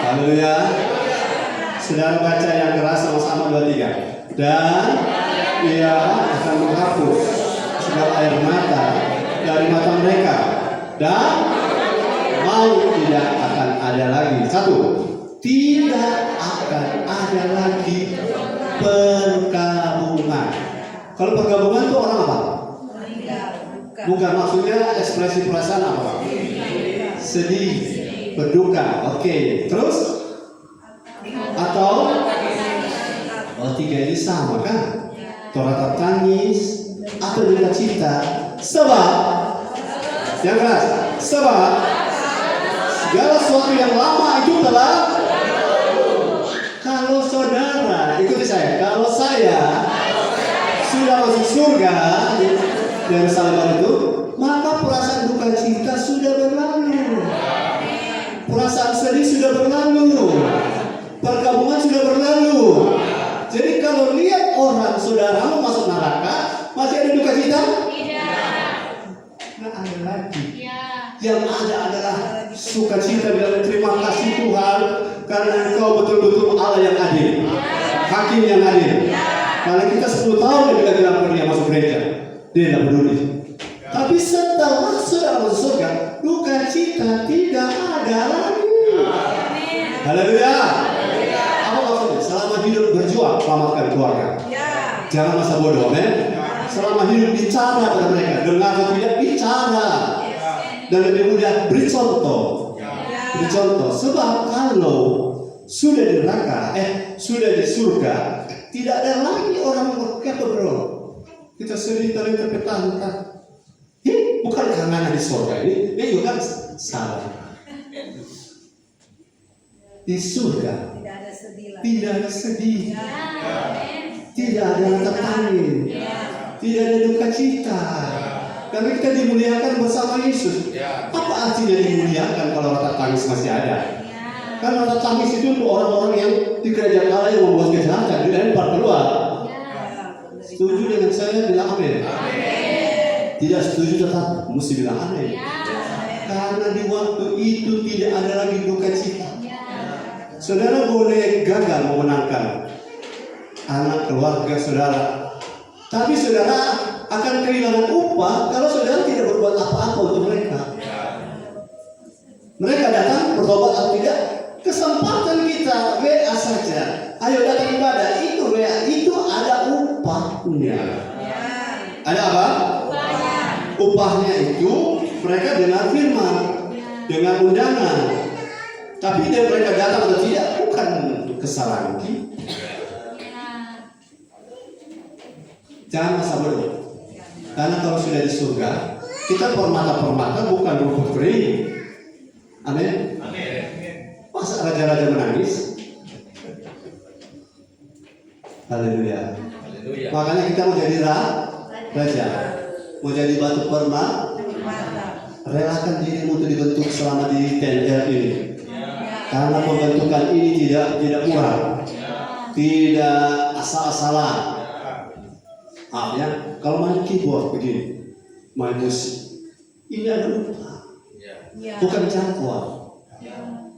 Haleluya. Saudara baca yang keras sama-sama 2, 3. Dan Ia akan menghapus segala air mata dari mata mereka, dan maut tidak akan ada lagi. 1. Tidak akan ada lagi pergabungan. Kalau pergabungan itu orang apa? Bukan, maksudnya ekspresi perasaan apa? Sedih, berduka. Oke. Terus? Atau 3 ini sama kan? Ratap tangis atau duka cita. Sebab yang keras, sebab segala sesuatu yang lama itu telah. Kalau saudara, ikuti saya. Kalau saya sudah masuk surga dari Yerusalem itu, maka perasaan duka cita sudah berlalu, perasaan sedih sudah berlalu, pergabungan sudah berlalu. Jadi kalau lihat orang saudaramu masuk neraka, masih ada duka cita? Tidak. Nggak ada lagi. Ya. Yang ada adalah sukacita dan terima kasih Tuhan karena Engkau betul-betul Allah yang adil, Hakim yang adil. Karena kita 10 tahun dia bilang dia masuk gereja, dia tidak peduli. Tapi setelah sudah masuk surga, duka cita tidak ada lagi. Haleluya. Apa maksudnya? Selama hidup berjuang selamatkan keluarga. Jangan masa bodoh, men. Selama hidup bicara pada mereka, dengar atau tidak bicara. Dan lebih mudah beri contoh. Beri contoh. Sebab kalau sudah di neraka, sudah di surga, tidak ada lagi orang berkata bro. Kita sedih tadi terpetah-petah. Bukan karena di surga ini juga salah. di surga Tidak ada sedih lagi. tidak ada sedih, Ya. Amin. tidak ada rasa tangis, tidak ada duka cita. Karena kita dimuliakan bersama Yesus. Ya. Apa artinya dimuliakan kalau rasa tangis masih ada? Ya. Karena rasa tangis itu untuk orang-orang yang di kerajaan Allah yang membuat kejahatan, dilempar keluar. Ya. Setuju dengan saya? Bilang amin. Tidak setuju tetap mesti bilang amin. Ya. Karena di waktu itu tidak ada lagi duka cita. Ya. Saudara boleh gagal memenangkan anak keluarga saudara, tapi saudara akan kehilangan upah kalau saudara tidak berbuat apa-apa untuk mereka. Mereka datang bertobat atau tidak, kesempatan kita WA saja. Ayo datang ibadah, itu WA, itu ada upahnya. Ada apa? Upahnya itu mereka dengar firman, dengan undangan. Tapi dia mereka datang atau tidak bukan kesalahan kita. Jangan masa bodoh. Karena kalau sudah di surga, kita permata-permata bukan rumput kering. Amin. Masa raja-raja menangis? Haleluya. Makanya kita mau jadi raja, mau jadi batu permata. Relakan dirimu untuk dibentuk selama di TNR ini. Karena pembentukan ini tidak murah, tidak asal-asalan. Maaf ya, kalau main keyboard begini, main musik, ini ada upah, bukan jadwal.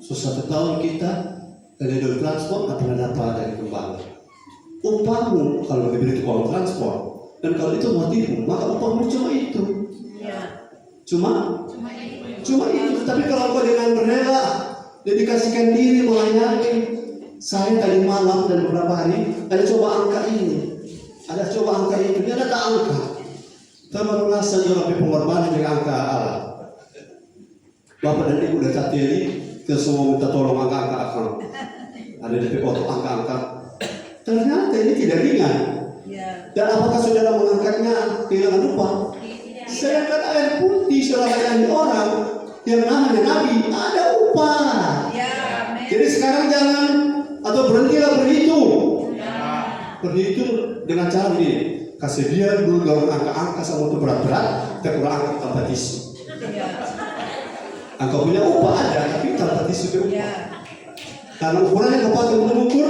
Satu tahun kita dari transport nggak pernah dapat dari kembali. Upahmu kalau diberi uang transport dan kalau itu motifmu, maka upahmu cuma itu. Cuma itu. Tapi kalau kau dengan rela dedikasikan diri melayani, saya tadi malam dan beberapa hari ada coba angka ini. Ada coba angka itu, dia ada tak angka. Kita baru rasa juga pengorbanan dengan angka Allah. Bapak dan Ibu dari Tatieli, kita semua minta tolong angka-angka akun. Ada di foto angka-angka. Ternyata ini tidak ringan. Dan apakah saudara mengangkatnya kehilangan upah? Sedangkan air putih setelah melayani orang yang namanya Nabi ada upah. Jadi sekarang jangan atau berhentilah berhitung. Berhitung dengan cara ini, kasih dia dulu dorong angka-angka sama untuk berat-berat, kita kurang angkat tanpa tisu. Engkau punya upah ada, tapi tanpa tisu ke upah. Karena ukurannya kau pakai untuk mengukur,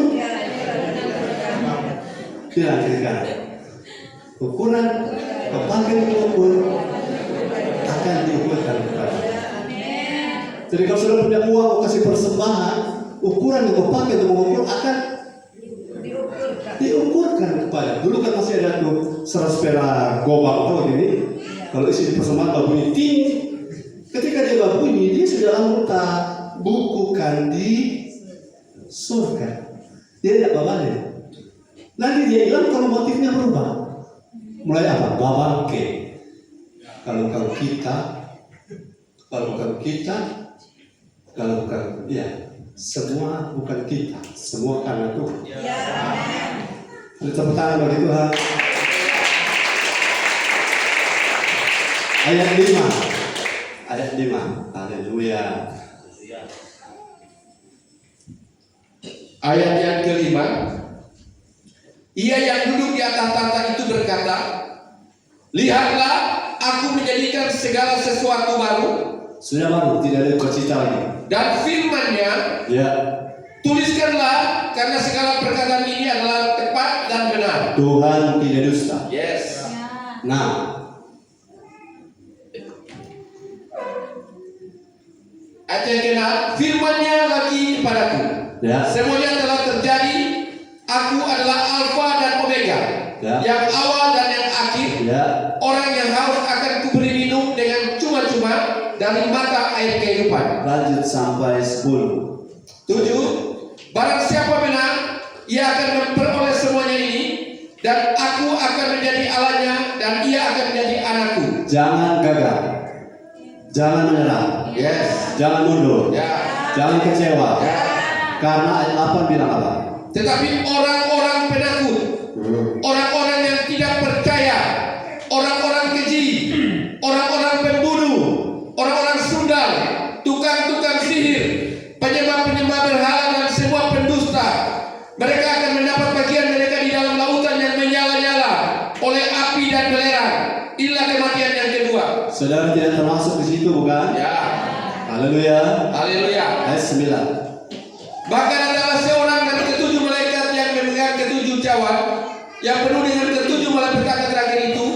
tidak kira-kira. Ukuran kau pakai untuk mengukur akan diukurkan kepada. Jadi kalau sudah punya uang, kau kasih persembahan, ukuran yang kau pakai untuk mengukur akan diukurkan kepada. Dulu kan masih ada tuh 100 perak gobang tuh ini. Kalau isi persembahan bau bunyi ting. Ketika dia bau bunyi, dia sudah minta bukukan di surga. Dia tidak balik. Nanti dia hilang kalau motifnya berubah. Mulai apa? Babake. Kalau bukan ya. Semua bukan kita, semua karena Tuhan. Tepuk tangan bagi Tuhan. Ayat 5. Haleluya. Ayat yang kelima, ia yang duduk di atas tahta itu berkata, lihatlah, aku menjadikan segala sesuatu baru. Sudah baru, tidak ada cita lagi. Dan firman-Nya, Ya, tuliskanlah, karena segala perkataan ini adalah tepat dan benar. Tuhan tidak dusta. Yes. Nah, Ayat yang ke-6, firman-Nya lagi kepadaku. ya, Semuanya telah terjadi. Aku adalah Alfa dan Omega, Ya. yang awal dan yang akhir. ya, Orang yang haus akan kuberi minum dengan cuma-cuma dari mata air kehidupan. lanjut sampai 10. 7. Barang siapa menang, ia akan memperoleh semuanya ini, dan aku akan menjadi Allahnya, dan ia akan menjadi anakku. Jangan gagal, jangan menyerah, Yes. jangan mundur, Ya. jangan kecewa. Ya. Karena ayat 8 bilang apa? Tetapi orang-orang penakut, orang-orang yang tidak percaya, orang-orang keji, orang-orang pembunuh, orang-orang sundal, tukang-tukang sihir, penyembah-penyembah berhala oleh api dan belerang. Inilah kematian yang kedua. Saudara tidak termasuk di situ, bukan? Ya, Haleluya. haleluya. Ayat 9. Maka datanglah seorang dari ketujuh malaikat yang memegang ketujuh cawan yang penuh dengan ketujuh malapetaka terakhir itu.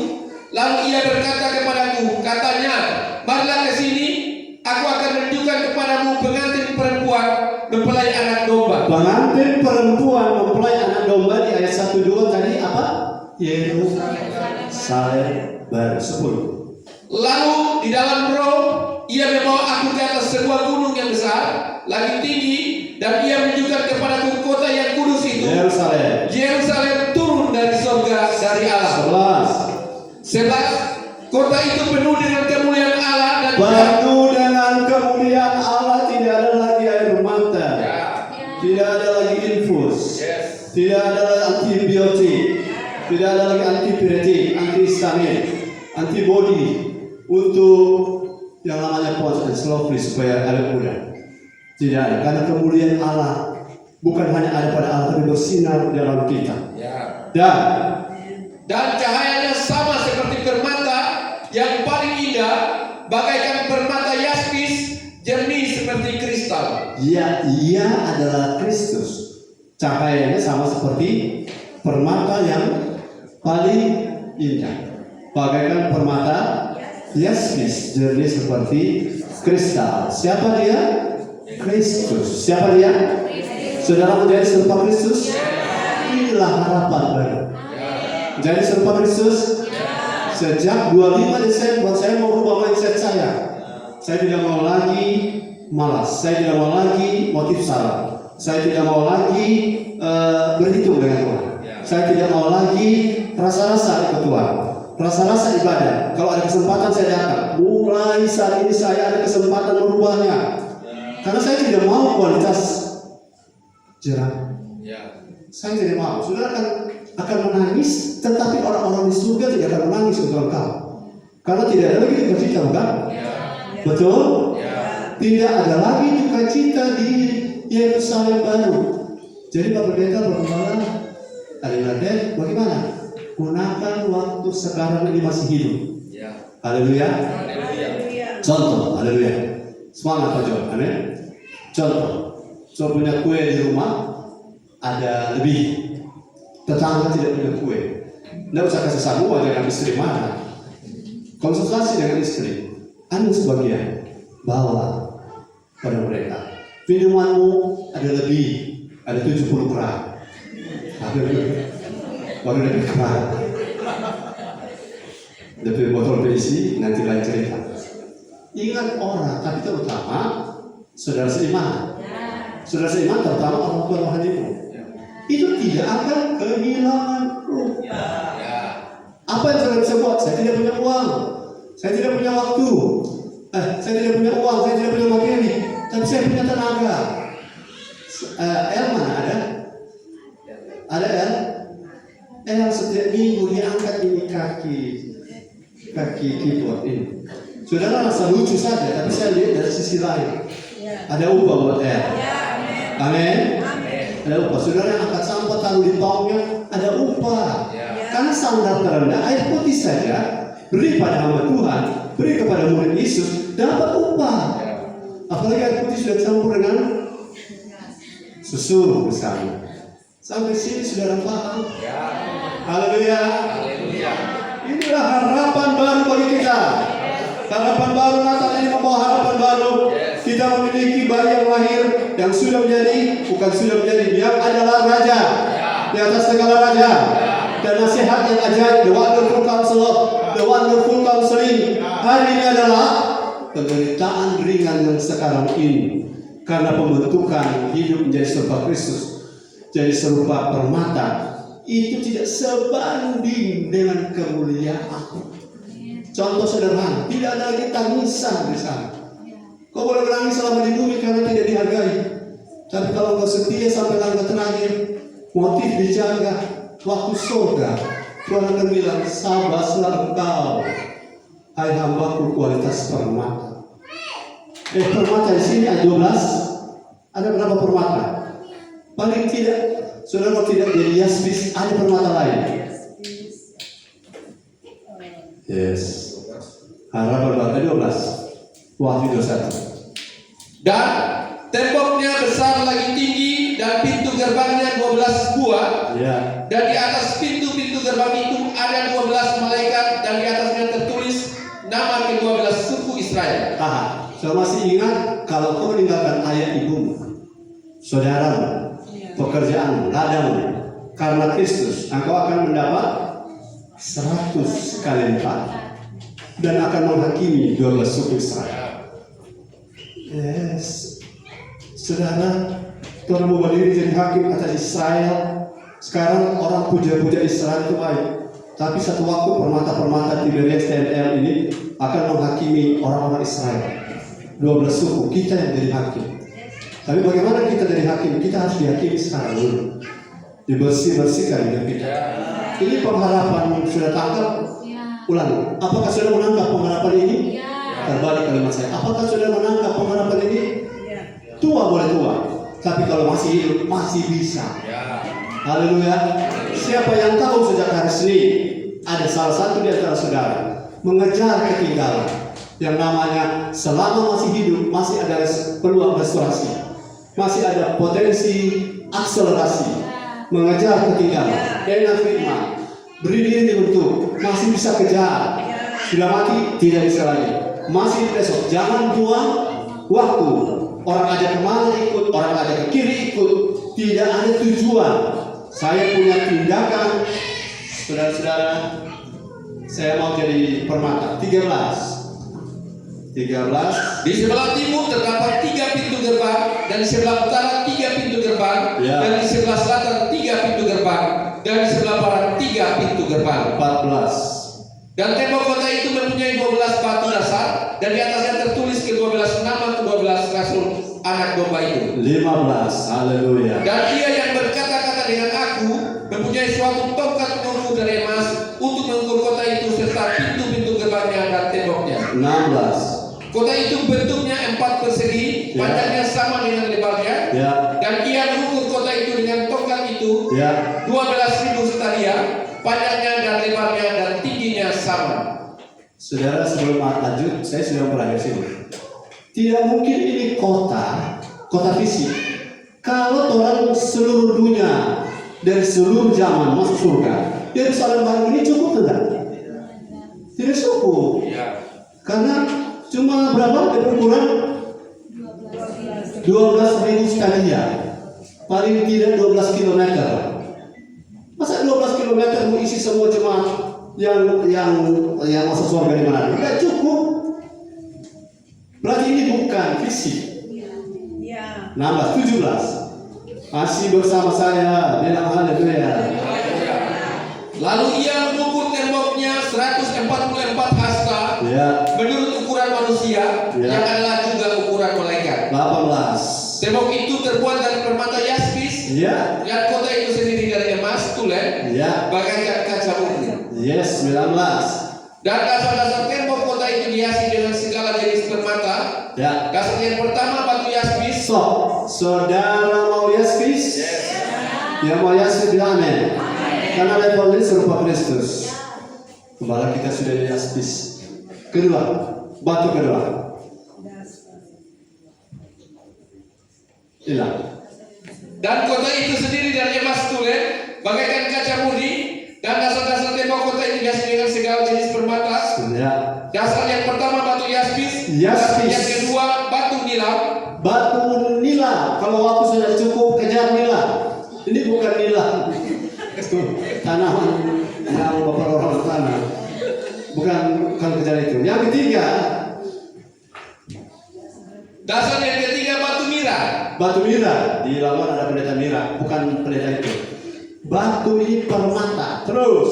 Lalu ia berkata kepadaku, katanya, marilah ke sini, aku akan menunjukkan kepadamu pengantin perempuan mempelai anak domba. Pengantin perempuan mempelai anak domba di ayat 1-2 tadi apa? Yerusalem baru 10. Lalu di dalam roh ia membawa aku ke atas sebuah gunung yang besar, lagi tinggi, dan ia menunjukkan kepadaku kota yang kudus itu, Yerusalem. Yerusalem turun dari surga dari Allah. 11. Kota itu penuh dengan kemuliaan Allah dan Penuh dengan kemuliaan Allah, tidak ada lagi air mata, tidak ada lagi infus, tidak ada lagi antibiotik, tidak ada lagi antipiretik, antihistamin, antibody untuk yang namanya pons dan slowly supaya ada muda. Tidak ada, karena kemuliaan Allah bukan hanya ada pada Allah tapi bersinar dalam kita. Dan cahayanya sama seperti permata yang paling indah, bagaikan permata yaspis, jernih seperti kristal. Ia adalah Kristus. Cahayanya sama seperti permata yang paling indah, bagaikan permata yaspis, jernih seperti kristal. Siapa dia? Kristus. Siapa dia? Saudara menjadi serupa Kristus. Inilah harapan baru. Jadi serupa Kristus. Sejak 25 Desember saya mau rubah mindset saya. Saya tidak mau lagi malas. Saya tidak mau lagi motif salah. Saya tidak mau lagi berhitung dengan Tuhan. Saya tidak mau lagi rasa-rasa ikut Tuhan. Rasa-rasa ibadah. Kalau ada kesempatan saya datang. Mulai saat ini saya ada kesempatan merubahnya. Karena saya tidak mau kualitas jerah. Saya tidak mau. Saudara akan menangis, tetapi orang-orang di surga tidak akan menangis untuk engkau. Karena tidak ada lagi duka cita, bukan? Betul? Tidak ada lagi duka cita di Yerusalem baru. Jadi Pak Pendeta bergembala, adik-adik, bagaimana? Gunakan waktu sekarang ini masih hidup. Haleluya. Contoh, haleluya. Semangat Pak Jo, amin. Contoh, so punya kue di rumah ada lebih, tetangga tidak punya kue, tidak usah kasih sambungan dengan istri marah. Konsultasi dengan istri, anu sebagian bawa pada mereka. Minumanmu ada lebih, ada 70 gram, baru lebih keras. Lebih botol berisi, nanti lain cerita. Ingat orang, tapi terutama saudara seiman. Saudara seiman terutama orang tua rohanimu. Itu tidak akan kehilangan ruh. Apa yang saudara bisa buat? Saya tidak punya uang, saya tidak punya waktu, saya tidak punya uang, saya tidak punya materi, tapi saya punya tenaga. El mana ada? Ada El? El setiap minggu dia angkat ini kaki keyboard ini. Saudara rasa lucu saja, tapi saya lihat dari sisi lain. Ada upah buat El. Amin. Ada upah. Saudara yang angkat sampah taruh di tongnya, ada upah. Karena standar terendah air putih saja beri pada hamba Tuhan, beri kepada murid Yesus, dapat upah. Apalagi air putih sudah campur dengan susu misalnya. Sampai sini saudara paham? Haleluya. Inilah harapan baru bagi kita. Harapan baru Natal ini membawa harapan baru. Kita memiliki bayi yang lahir yang sudah menjadi, bukan sudah menjadi, dia adalah raja di atas segala raja. Dan nasihat yang ajaib, the wonderful counselor, the wonderful counseling. Hari ini adalah penderitaan ringan yang sekarang ini karena pembentukan hidup menjadi serupa Kristus, jadi serupa permata. Itu tidak sebanding dengan kemuliaan. Contoh sederhana, tidak ada lagi tangisan di sana. Kau boleh menangis selama di bumi karena tidak dihargai. Tapi kalau kau setia sampai langkah terakhir, motif dijaga, waktu surga, Tuhan akan bilang, sabarlah engkau, hai hambaku kualitas permata. Permata di sini ayat 12, ada berapa permata? Paling tidak, saudara tidak jadi yaspis, ada permata lain. Yes. Harapan berkata 12. Wahyu 21. Dan temboknya besar lagi tinggi dan pintu gerbangnya 12 buah. Ya. Dan di atas pintu-pintu gerbang itu ada 12 malaikat dan di atasnya tertulis nama ke-12 suku Israel. Saya masih ingat kalau kau meninggalkan ayah ibumu, saudaramu, pekerjaan, ladangmu, karena Kristus, engkau akan mendapat 100 kali lipat dan akan menghakimi 12 suku Israel. Yes, saudara, Tuhan mau berdiri jadi hakim atas Israel. Sekarang orang puja-puja Israel itu baik, tapi satu waktu permata-permata Tiberias TNL ini akan menghakimi orang-orang Israel. 12 suku, kita yang jadi hakim. Tapi bagaimana kita jadi hakim? Kita harus dihakimi sekarang dulu. Dibersih-bersihkan hidup kita. Ini pengharapan sudah tangkap. Ya. Ulang. Apakah sudah menangkap pengharapan ini? Ya. Terbalik kalimat saya. Apakah sudah menangkap pengharapan ini? Tua boleh tua, tapi kalau masih hidup masih bisa. Haleluya. Siapa yang tahu sejak hari Senin ada salah satu di antara saudara mengejar ketinggalan yang namanya selama masih hidup masih ada peluang restorasi, masih ada potensi akselerasi, mengejar ketinggalan dengan firman, beri diri dibentuk, masih bisa kejar. Sudah mati tidak bisa lagi, masih besok. Jangan buang waktu. Orang ajak kemana ikut, orang ajak ke kiri ikut, tidak ada tujuan. Saya punya tindakan, saudara-saudara. Saya mau jadi permata. 13. Di sebelah timur terdapat 3 pintu gerbang, dan di sebelah utara 3 pintu gerbang, Ya. dan di sebelah selatan 3 pintu gerbang, dan di sebelah barat 3 pintu gerbang. 14. Dan tembok kota itu mempunyai 12 batu dasar, dan di atasnya tertulis ke-12 nama ke-12 rasul anak domba itu. 15. Haleluya. Dan dia yang berkata-kata dengan aku mempunyai suatu tongkat pengukur dari emas untuk mengukur kota itu serta pintu-pintu gerbangnya dan temboknya. 16. Kota itu bentuknya 4 persegi, Ya. panjangnya sama dengan lebarnya, Ya. dan ia mengukur kota itu dengan tongkat itu Ya. 12.000 stadia, panjangnya dan lebarnya dan tingginya sama. Saudara, sebelum lanjut, saya sudah berakhir sini. Tidak mungkin ini kota fisik. Kalau orang seluruh dunia dari seluruh zaman masuk surga, Yerusalem baru ini cukup tidak? Tidak cukup. Karena cuma berapa ukuran? 12.000 stadia. Paling tidak 12 km. Masa 12 km mau isi semua jemaat yang masuk surga di mana? Tidak cukup. Berarti ini bukan fisik. Nambah 17. Masih bersama saya dalam haleluya. Lalu ia mengukur temboknya 144 hasta Ya. menurut ukuran manusia, Ya. yang adalah juga ukuran malaikat. 18. Tembok itu terbuat dari permata yaspis, Ya. dan kota itu sendiri dari emas tulen, Ya. bagaikan kaca murni. Yes, 19. Dan dasar-dasar tembok kota itu dihiasi dengan segala jenis permata. Ya. Dasar yang pertama batu yaspis. Saudara mau yaspis? Yang mau yaspis bilang amin. Karena level ini serupa Kristus. Kembali kita sudah yaspis. Kedua, batu kedua. Hilang. Dan kota itu sendiri dari emas tulen, bagaikan kaca murni. Dan dasar-dasar tembok kota itu dihiasi dengan segala jenis permata. Ya. Dasar yang pertama batu yaspis. Yaspis. Dasar yang kedua batu nilam. Batu nila. Kalau waktu sudah cukup kejar nila. Ini bukan nila. Tanaman yang beberapa orang tanah. Bukan kejar itu. Yang ketiga, Dasar yang ketiga batu mira. batu mira. Di Lawan ada pendeta mira, bukan pendeta itu. Batu ini permata. Terus,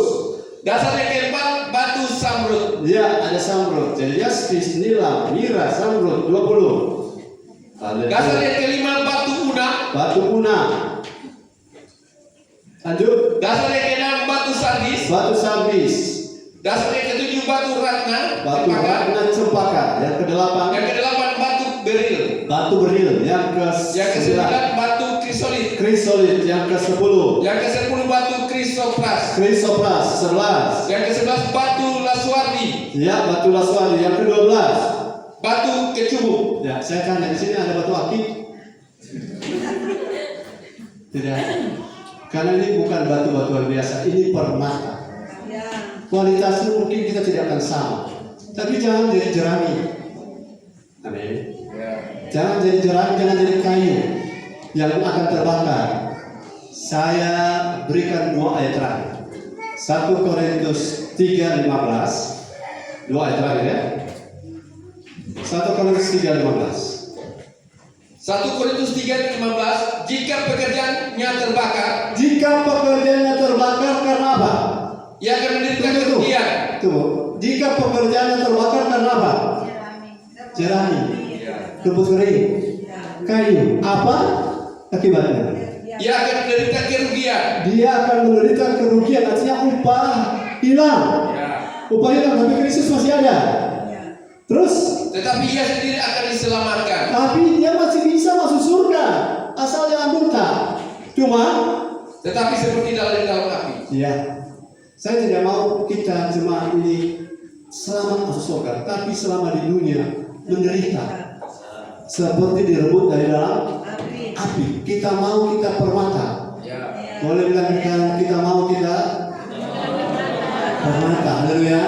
Dasar yang keempat batu samrud. ya ada samrud. Jadi yaspis, nila, mira, samrud 20. Dasar yang kelima batu unang. Batu una. Lanjut. Dasar yang keenam batu sardis. Batu sabis. Dasar yang ketujuh batu ratna. Batu cempaka. ratna cempaka. Yang kedelapan. Yang kedelapan batu beril. Batu beril. Yang Yang ke-9 ke-9 batu krisolit. krisolit. Yang ke-10 Yang ke-10 batu krisopras. krisopras. 11 Yang ke-11 batu laswardi. ya batu laswari. Yang ke-12 Batu kecubung. ya saya tanya di sini ada batu akik? Tidak, karena ini bukan batu-batuan biasa, ini permata. Kualitasnya mungkin kita tidak akan sama, tapi jangan jadi jerami. Amin. Jangan jadi jerami, jangan jadi kayu yang akan terbakar. Saya berikan 2 ayat terakhir. 1 Korintus 3:15. 2 ayat terakhir ya. 1 Korintus 3:15. 1 Korintus 3:15, jika pekerjaannya terbakar, Jika pekerjaannya terbakar karena apa? ia akan menderita Tunggu. kerugian. Tunggu. Jika pekerjaannya terbakar karena apa? Jerami, rumput kering, kayu. Apa akibatnya? Ia akan menderita kerugian. Dia akan menderita kerugian. Artinya upah hilang. Upah hilang, tapi Kristus masih ada. Terus, Tetapi ia sendiri akan diselamatkan. tapi dia masih bisa masuk surga asal jangan murtad. Cuma, Tetapi seperti dalam api. ya, saya tidak mau kita cuma ini selamat masuk surga, tapi selama di dunia menderita seperti direbut dari dalam api. Kita mau kita permata. Boleh bilang kita mau kita permata. Haleluya.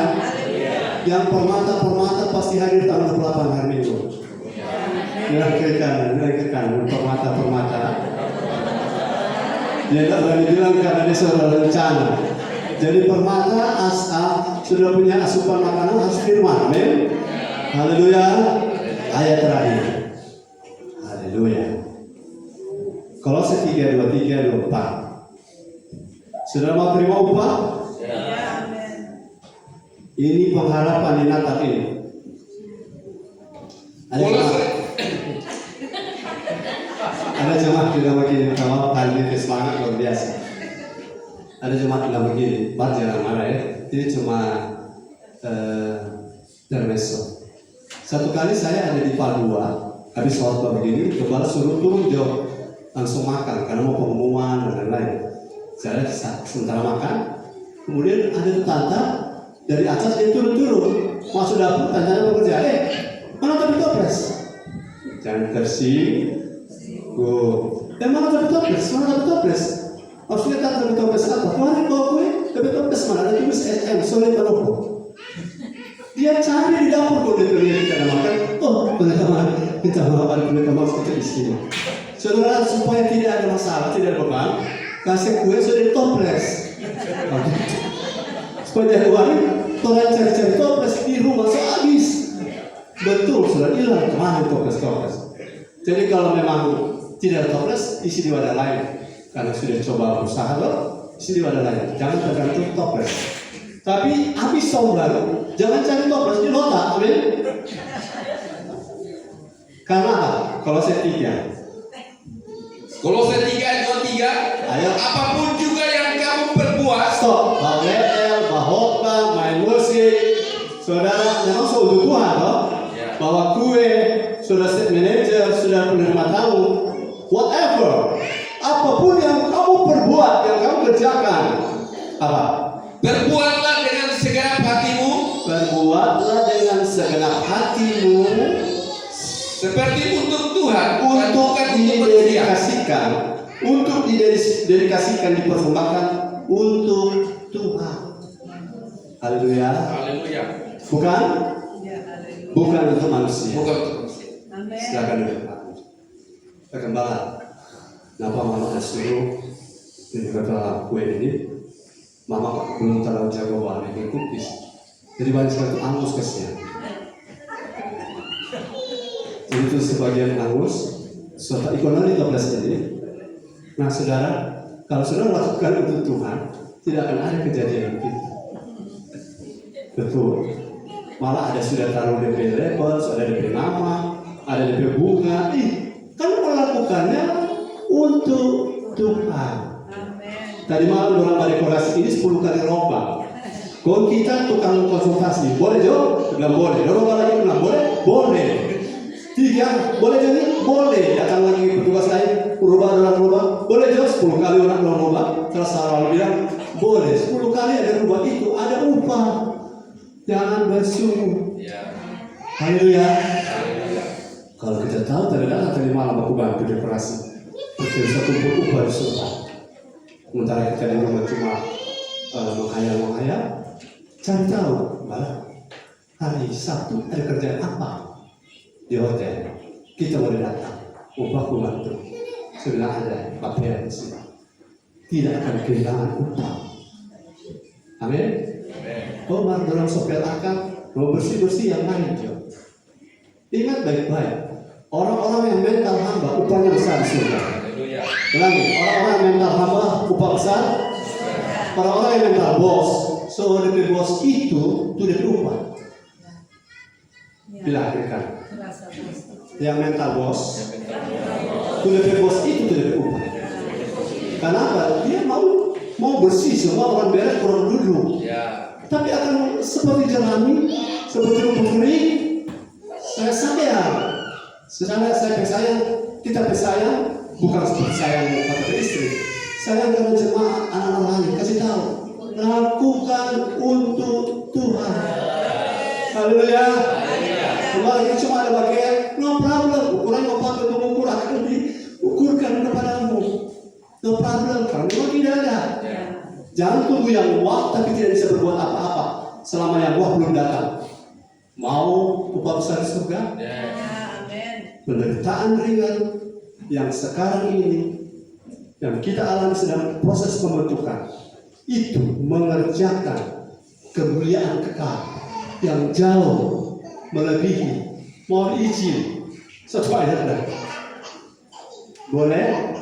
Yang permata pasti hadir tanggal 28 hari Minggu. Bilang ke kanan, permata. Dia tidak berani bilang karena dia sudah rencana. Jadi permata sudah punya asupan makanan harus firman. Amin. Haleluya. Ayat terakhir. Haleluya. Kolose 3:23-24. Sudah mau terima upah? Ini pengharapan di Natal ini. Ada jemaat bilang begini, kalau kali semangat luar biasa. Ada jemaat bilang begini, jangan marah ya. Ini cuma intermezzo. Satu kali saya ada di Padua, habis khotbah begini, kepala suruh turun jauh, langsung makan karena mau pengumuman dan lain-lain. Saya sementara makan, kemudian ada tetangga dari atas dia turun, masuk dapur, tanya pekerja, mana tapi toples? Jangan tersinggung. Mana tapi toples? Mana tapi toples? Maksudnya tak tapi toples apa? Tuhan kau gue, tapi toples mana? Ada tulis SM, solid penopo. Dia cari di dapur kalau dia kita makan. Oh, teman-teman, minta maaf ada mereka maksud kita di sini. Saudara, supaya tidak ada masalah, tidak ada beban, kasih kue sudah di toples. Supaya uang, orang cari-cari toples di rumah habis. Betul, sudah hilang kemana toples. Jadi kalau memang tidak ada toples, isi di wadah lain. Karena sudah coba berusaha isi di wadah lain. Jangan tergantung toples. Tapi habis tahun baru, jangan cari toples di nota, amin. Karena apa? Kolose 3. Kolose 3:23. Ayo. Apapun juga yang kamu perbuat. Stop. BL, bahwa main musik. Saudara, memang untuk Tuhan toh. Bawa kue, sudah set manager, sudah penerima tamu, whatever, apapun yang kamu perbuat, yang kamu kerjakan, apa? Berbuatlah dengan segenap hatimu. Berbuatlah dengan segenap hatimu, seperti untuk Tuhan, untuk bukan untuk manusia. didedikasikan, untuk didedikasikan, dipersembahkan untuk Tuhan. Haleluya. Haleluya. Bukan untuk manusia. Bukan untuk manusia. Silakan duduk. Kembali. Kenapa mama disuruh ini kata kue ini? Mama belum terlalu jago bikin cookies. Jadi banyak sekali angus kasihan. Jadi itu sebagian angus, serta ikonan di toples ini. Nah saudara, kalau saudara lakukan untuk Tuhan, tidak akan ada kejadian begitu. Betul. Malah ada sudah taruh DP label, sudah DP nama, ada DP bunga. Kan melakukannya untuk Tuhan. Tadi malam orang dekorasi ini 10 kali lomba. Kalau kita tukang konsultasi, boleh Jo? Bilang boleh. Orang lagi bilang boleh? Boleh. 3, boleh jadi? Boleh. Datang lagi petugas lain, rubah orang rubah. Boleh juga 10 kali orang rubah. Terus orang bilang, boleh 10 kali ada rubah itu, ada upah. Jangan bersungguh. Haleluya. Kalau kita tahu tadi malam aku bantu dekorasi. Kita bisa kumpul upah di surga. Sementara kita di rumah cuma menghayal-menghayal, cari tahu malah hari Sabtu ada kerjaan apa di hotel. Kita boleh datang, upah bantu. Sudah ada pakaian di sini. Tidak akan kehilangan upah. Amin. Oh, dalam sopel akan mau bersih-bersih yang lain juga. Ingat baik-baik, orang-orang yang mental hamba upahnya besar di surga. Ulangi, orang-orang yang mental hamba upah besar. Orang-orang yang mental bos, so DP bos itu DP upah. Dilahirkan. Yang mental bos, DP bos itu DP upah. Kenapa? Dia mau bersih semua orang beres kurang duduk. Tapi akan seperti jerami, seperti rumput kering. Saya sayang, kita pesayang, bukan seperti sayang pada istri. Sayang karena jemaat anak-anak lain, kasih tahu, lakukan untuk Tuhan. Haleluya. Kembali cuma ada bagian, no problem. Ukuran mau pakai untuk mengukur akan diukurkan kepadamu. No problem, karena memang tidak ada. Jangan tunggu yang wah tapi tidak bisa berbuat apa-apa selama yang wah belum datang. Mau upah besar di surga? Penderitaan ringan yang sekarang ini yang kita alami sedang proses pembentukan itu mengerjakan kemuliaan kekal yang jauh melebihi. Mohon izin satu ayat dah. Boleh?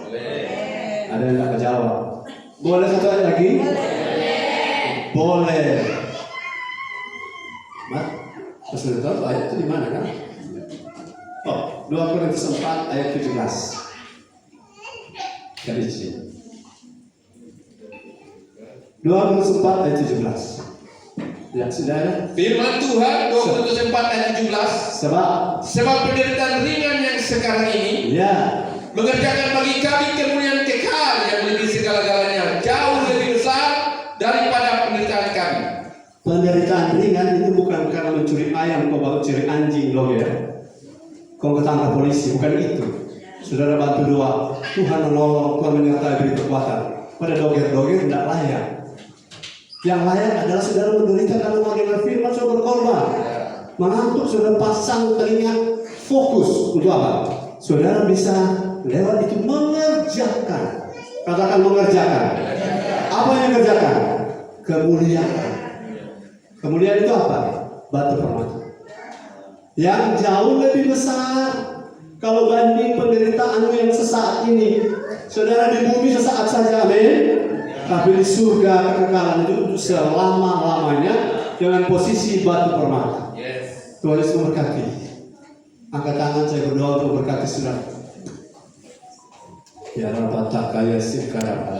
Ada yang tak jawab? Boleh satu ayat lagi? Boleh. Mat, sudah tahu ayat itu di mana kan? Oh, 2 Korintus 4 ayat 17. Dari sini. 2 Korintus 4 ayat 17. Ya, saudara. Firman Tuhan 2 Korintus 4 ayat 17. Sebab penderitaan ringan yang sekarang ini mengerjakan bagi kami kemuliaan kekal yang lebih segala-galanya jauh lebih besar daripada penderitaan kami. Penderitaan ringan itu bukan karena mencuri ayam, kau baru curi anjing loh ya. Kau ketangkap polisi, bukan itu. Saudara bantu doa, Tuhan menolong, Tuhan menyertai beri kekuatan. Pada doger-doger tidak layak. Yang layak adalah saudara menderita karena mendengar firman, saudara berkorban. Mengantuk, saudara pasang telinga, fokus untuk apa? Saudara bisa lewat itu mengerjakan. Katakan mengerjakan. Apa yang mengerjakan? Kemuliaan. Kemuliaan itu apa? Batu permata. Yang jauh lebih besar kalau banding penderitaanmu yang sesaat ini. Saudara di bumi sesaat saja, amin. Tapi di surga kekekalan itu selama-lamanya dengan posisi batu permata. Tuhan Yesus memberkati. Angkat tangan, saya berdoa untuk memberkati saudara. Ya Rabbah tak kaya sih karena